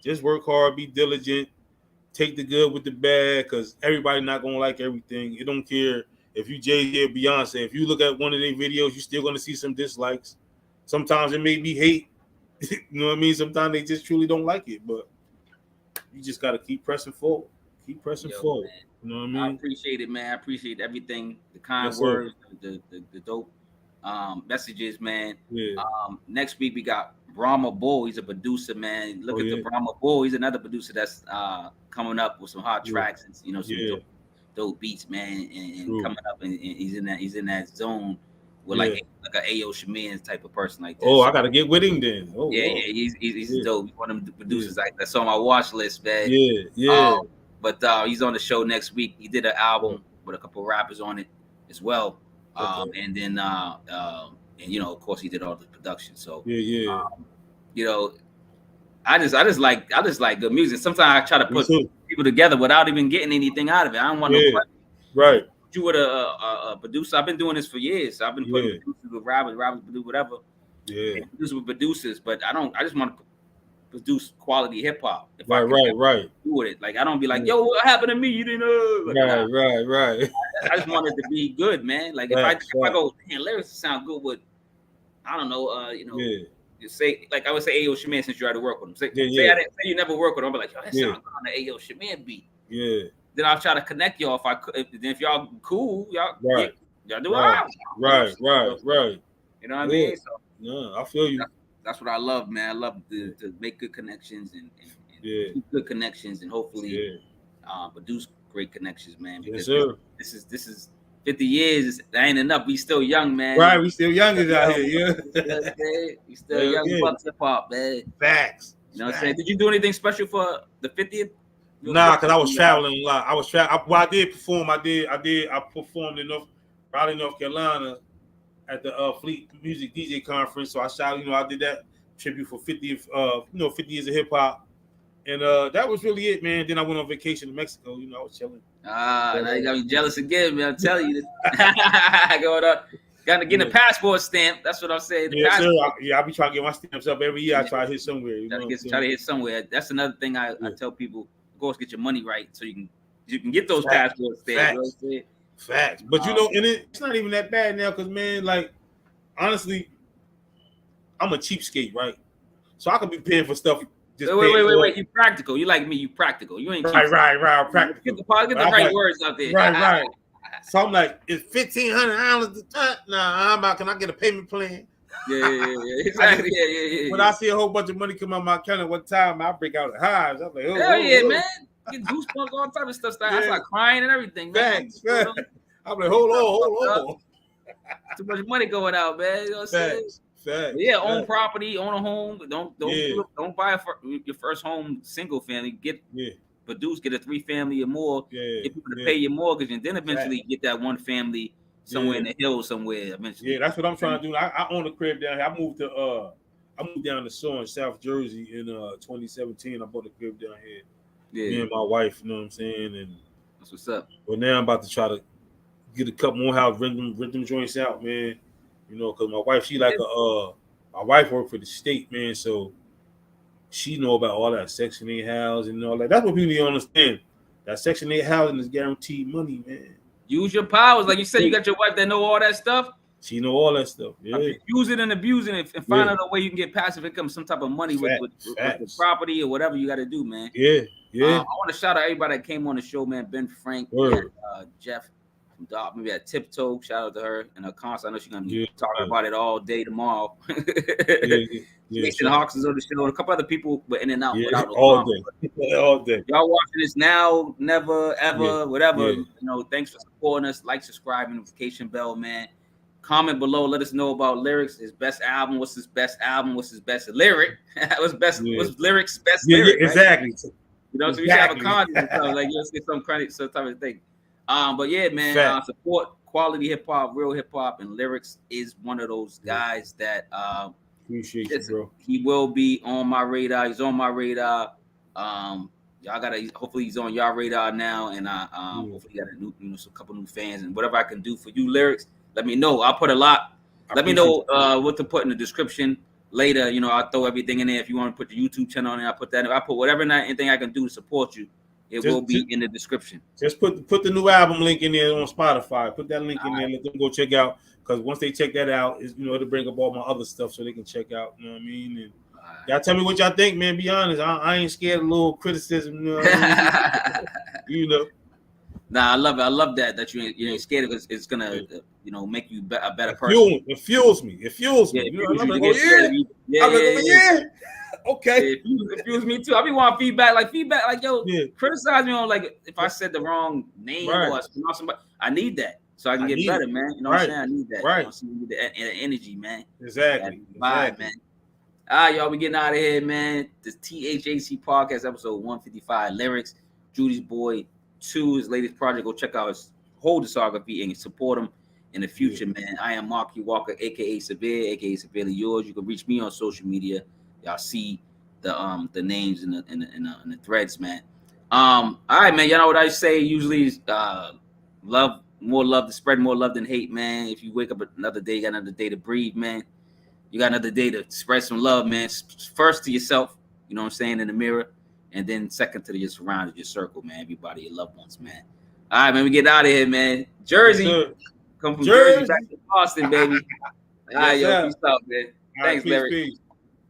S1: just work hard, be diligent, take the good with the bad, because everybody not gonna like everything. You don't care if you Jay-Z or Beyonce. If you look at one of their videos, you're still gonna see some dislikes. Sometimes it may be hate. You know what I mean? Sometimes they just truly don't like it, but you just gotta keep pressing forward. Keep pressing forward. Man. You know what I mean?
S2: I appreciate it, man. I appreciate everything, the kind words, the dope messages, man.
S1: Yeah.
S2: Next week we got Brahma Bull. He's a producer, man. Look at the Brahma Bull. He's another producer that's coming up with some hot tracks and some dope beats, man. And coming up, and he's in that zone with like an A.O. Shaman type of person like that.
S1: Oh, I gotta get with him then. Oh,
S2: he's dope. He's one of the producers that's on my watch list, man.
S1: Yeah.
S2: But he's on the show next week. He did an album with a couple of rappers on it as well. And then and of course he did all the production. So I just like good music. Sometimes I try to put people together without even getting anything out of it. I don't want no question.
S1: Right.
S2: You with a producer. I've been doing this for years. I've been putting producers with rappers do whatever.
S1: Yeah.
S2: Producers with producers, but I just want to produce quality hip hop.
S1: Right.
S2: Do with it. Like I don't be like, yo, what happened to me? You didn't know. Like,
S1: Right.
S2: I just want it to be good, man. Like if I go, man, lyrics sound good with, I don't know, you say, like I would say A.O. Shaman since you had to work with him. Say you never work with him. I'll be like, yo, that sounds good on the A.O. Shaman beat.
S1: Yeah.
S2: Then I'll try to connect y'all if y'all cool, y'all y'all do it.
S1: Right.
S2: You know what I mean? So
S1: yeah, I feel you.
S2: That's what I love, man. I love to make good connections and keep good connections and hopefully produce great connections, man. Because this is 50 years. That ain't enough. We still young, man.
S1: Right, we still youngers out here.
S2: We still young bucks hip hop, man.
S1: Facts.
S2: You know what I'm saying? Did you do anything special for the 50th?
S1: Nah, because I was traveling a lot. I did perform. I performed in North Carolina at the Fleet Music DJ Conference. So I shot, I did that tribute for 50 years of hip hop. And that was really it, man. Then I went on vacation to Mexico. I was chilling.
S2: Now you got me jealous again, man. I'm telling you. Got to get a passport stamp. That's what I'm saying.
S1: Sir. I be trying to get my stamps up every year. I try to hit somewhere.
S2: Try to hit somewhere. That's another thing I tell people. Of course, get your money right so you can get those passport stamps.
S1: Facts. But and it's not even that bad now because, man, like, honestly, I'm a cheapskate, right? So I could be paying for stuff.
S2: Wait. You practical. You like me. You practical. You ain't
S1: right. Practical.
S2: Get the right words out there.
S1: Right. So I'm like, it's $1,500. Nah, can I get a payment plan?
S2: Yeah. Exactly. Yeah.
S1: When I see a whole bunch of money come out my account at one time, I break out in hives. I'm like,
S2: hell yeah, man. Get goosebumps, all type of stuff. I start crying and everything.
S1: Facts. I'm like, hold on.
S2: Too much money going out, man. You know what I'm saying?
S1: Facts.
S2: Own property, own a home. Don't buy your first home single family. Get a 3-family or more. Get people to pay your mortgage, and then eventually get that one family somewhere in the hills somewhere. Eventually.
S1: Yeah, that's what I'm trying to do. I own a crib down here. I moved down to Shore in South Jersey in 2017. I bought a crib down here. Yeah. Me and my wife, you know what I'm saying? And
S2: that's what's up.
S1: Well, now I'm about to try to get a couple more houses, rent them joints out, man. Because my wife, my wife worked for the state, man, so she know about all that Section 8 housing and all that. That's what people need to understand. That Section 8 housing is guaranteed money, man.
S2: Use your powers. Like you said, you got your wife that know all that stuff.
S1: She know all that stuff. Yeah.
S2: Use it and abuse it and find out a way you can get passive income, some type of money with the property or whatever you got to do, man.
S1: Yeah.
S2: I want to shout out everybody that came on the show, man. Ben Frank, and, Jeff maybe at Tiptoe. Shout out to her and her concert. I know she's gonna be
S1: Yeah.
S2: talking about it all day tomorrow.
S1: Yeah.
S2: Jason Hawks is on the show. And a couple other people were in and out without no
S1: all
S2: comment.
S1: day. All day.
S2: Y'all watching this now, never, ever, whatever.
S1: Yeah.
S2: You know, thanks for supporting us. Like, subscribe, notification bell, man. Comment below. Let us know about lyrics. His best album. What's his best album? What's his best lyric? What's lyrics? Best lyric. Right?
S1: Exactly.
S2: You know, so we should have a contest. Like you'll say some credit, some type of thing. But yeah, man, support quality hip hop, real hip hop, and lyrics is one of those guys that
S1: appreciate you, bro.
S2: He will be on my radar. He's on my radar. Y'all gotta. Hopefully, he's on y'all radar now, and hopefully, got a new, some couple new fans, and whatever I can do for you, lyrics. Let me know. I'll put a lot. Let me know what to put in the description later. You know, I'll throw everything in there. If you want to put the YouTube channel on there, I'll put that in. I'll put whatever anything I can do to support you. It will be in the description.
S1: Just put the new album link in there on Spotify. Put that link in there. Let them go check out. Because once they check that out, it'll bring up all my other stuff so they can check out. You know what I mean? And y'all tell me what y'all think, man. Be honest. I ain't scared of a little criticism. You know what I mean? You know.
S2: Nah, I love it. I love that you ain't scared of it. It's gonna, make you a better person.
S1: It fuels me. It fuels me. Okay.
S2: It fuels me too. I be wanting feedback, like yo, criticize me on like if I said the wrong name or somebody. I need that so I can get better, man. You know what I'm saying? I need that.
S1: Right.
S2: You know, the energy, man.
S1: Exactly.
S2: Vibe, man. All right, y'all, we getting out of here, man. The THHC podcast, episode 155, lyrics. Judys Boy 2, his latest project. Go check out his whole discography and support him in the future, man. I am Marquis Walker, aka Cevere, aka Cincerely Yours. You can reach me on social media. Y'all see the names in the threads, man. All right, man. Y'all know what I say usually is more love to spread more love than hate, man. If you wake up another day, you got another day to breathe, man. You got another day to spread some love, man. First to yourself, you know what I'm saying, in the mirror, and then second to your surroundings, your circle, man. Everybody, your loved ones, man. All right, man. We get out of here, man. Jersey, come from Jersey back to Boston, baby. All right, yo, peace out, man. Thanks, Larry.
S1: Peace.